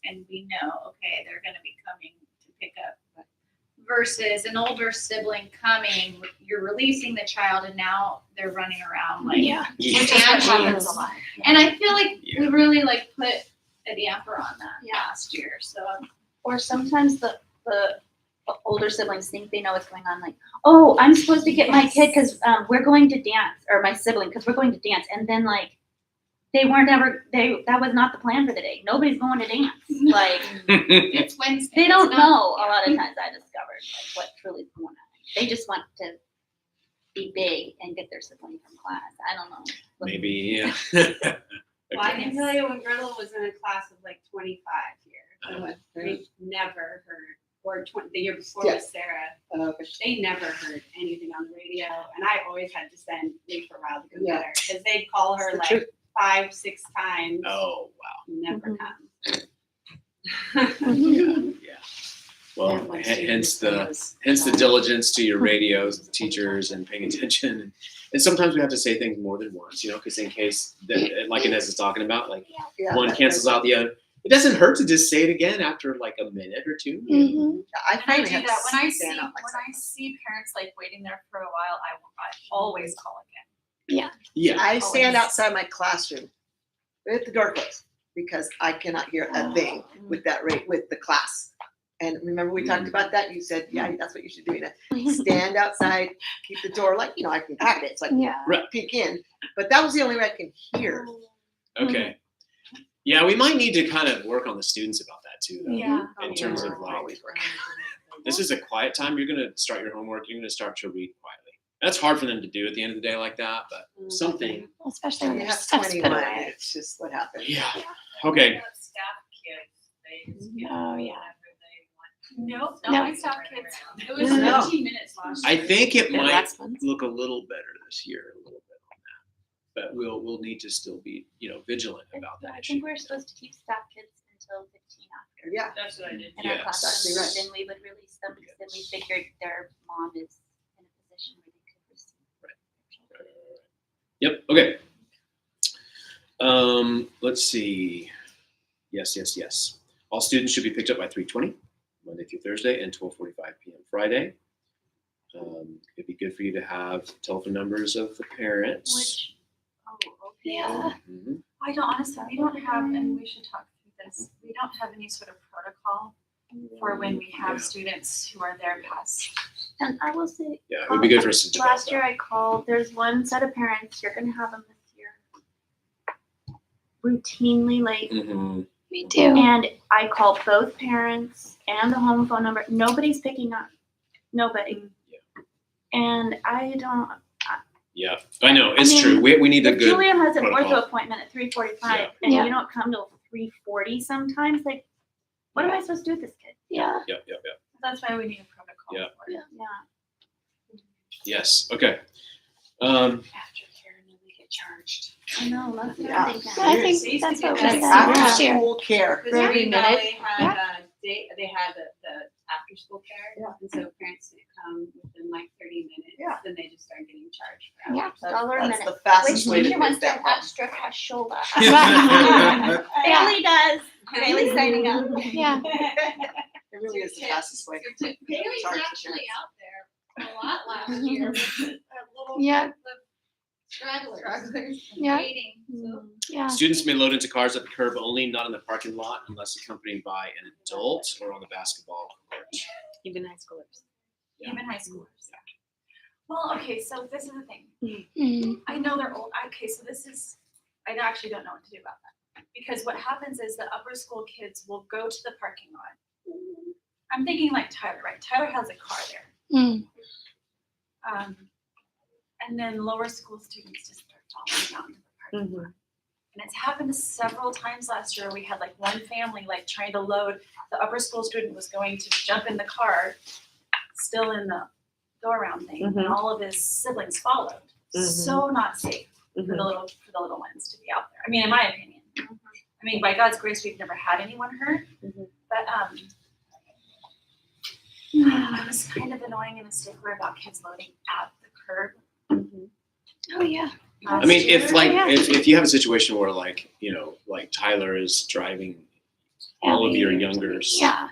and we know, okay, they're gonna be coming to pick up. Versus an older sibling coming, you're releasing the child and now they're running around like. Yeah. Yeah. Which is what happens a lot. And I feel like Yeah. we really like put a damper on that Yeah. last year, so. Or sometimes the older siblings think they know what's going on. Like, oh, I'm supposed to get my kid because we're going to dance, or my sibling because we're going to dance, and then like they weren't ever that was not the plan for the day. Nobody's going to dance. Like It's Wednesday. they don't It's know. not- A lot of times I discovered like what truly is going on. They just want to be big and get their sibling from class. I don't know. Maybe, yeah. Well, I can tell you when Gretel was in a class of like 25 here, they never heard, or the year before with Sarah, they never heard anything on the radio, and I always had to leave for a while to go Yeah. get her, because they'd call her It's the like truth. 5-6 times, Oh, wow. never Yeah. Well, hence the diligence to your radios, teachers, and paying attention. And sometimes we have to say things more than once, because in case, like Inez is talking about, like Yeah, one that- cancels out the other. It doesn't hurt to just say it again after like a minute or two. Mm-hmm. I And I finally do have that to when I stand up when myself. I see parents like waiting there for a while. I always call again. Yeah. I stand Always. outside my classroom with the door closed because I cannot hear a thing with that rate with the class. And remember we talked about that? You said, yeah, that's what you should do. Stand outside, keep the door like, I can pack it. It's like Yeah. peek in. But that was the only way I can hear. Okay. Yeah, we might need to kind of work on the students about that too, though. Yeah. In terms of like, this is a quiet time. You're going to start your homework. You're going to start to read quietly. That's hard for them to do at the end of the day like that, but something. Especially when You there's have stuff's put 21. away. It's just what happens. Yeah. Okay. Staff kids, they just get Oh, yeah. whatever they want. Nope, No. not my staff kids. It was No. 15 minutes last I year. think it The might last ones. look a little better this year, a little bit on that. But we'll need to still be, vigilant about that I issue. think we're supposed to keep staff kids until 15 after. Yeah. That's what I did. In our Yes. classes, Exactly right. then we would release them because then we figured their mom is in a position where they could receive. Yep. Okay. Let's see. Yes. All students should be picked up by 3:20, Monday through Thursday, and 12:45 p.m. Friday. It'd be good for you to have telephone numbers of the parents. Which, okay. Yeah. Mhm. I don't honestly, we don't have, and we should talk through this. We don't have any sort of protocol for when we have Yeah. students who are there past. And I will say, Yeah, it would be good for us to develop last year that. I called, there's one set of parents, you're gonna have them this year, routinely late. Mhm. Me too. And I called both parents and the home phone number. Nobody's picking up. Nobody. Yeah. And I don't. Yeah, I know it's I mean, true. We need a If good. Julia has an protocol. ortho appointment at 3:45 and Yeah. you don't come till 3:40 sometimes, like, what am I supposed to do with this kid? Yeah. Yep. That's why we need a protocol Yeah. for it. Yeah. Yes. Okay. Aftercare, and then we get charged. I know. That's what Yeah. I'm thinking. I think that's what we That's said after last year. school care. Because Green minute. Valley had they had the after school care, Yeah. and so parents didn't come within like 30 minutes. Yeah. Then they just started getting charged for Yeah. after $1 a That's minute. the fastest Which way to teacher wants get an that one. extra cashola? Yeah. Bailey does. Bailey's signing up. Yeah. It really is the fastest way. to Bailey's charge the actually parents. out there a lot last year with a little Yeah. group of stragglers Yeah. waiting. So Yeah. Students may load into cars at the curb only, not in the parking lot, unless accompanied by an adult or on the basketball court. Even high schoolers. Yeah. Even high schoolers. Well, okay, so this is the thing. Mm. I know they're old. Okay, so I actually don't know what to do about that. Because what happens is the upper school kids will go to the parking lot. I'm thinking like Tyler, right? Tyler has a car there. Mm. And then lower school students just start following out into the parking lot. Mhm. And it's happened several times last year. We had like one family like trying to load. The upper school student was going to jump in the car, still in the go around thing, and all of his siblings followed. So not safe. for the little ones to be out there. I mean, in my opinion. I mean, by God's grace, we've never had anyone hurt, but it was kind of annoying and a stickler about kids loading at the curb. Oh, yeah. I mean, if like Yeah. if you have a situation where like like Tyler is driving all of your younger Yeah.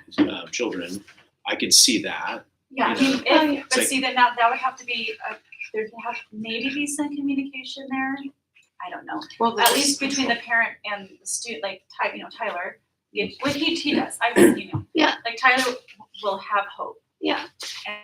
children, I could see that. Yeah, I You mean, know, if, it's but like- see, then that would have to be, there'd have maybe be some communication there. I don't know. Well, At least between the parent and the student, like Tyler, he does. I, Yeah. like Tyler will have hope. Yeah. And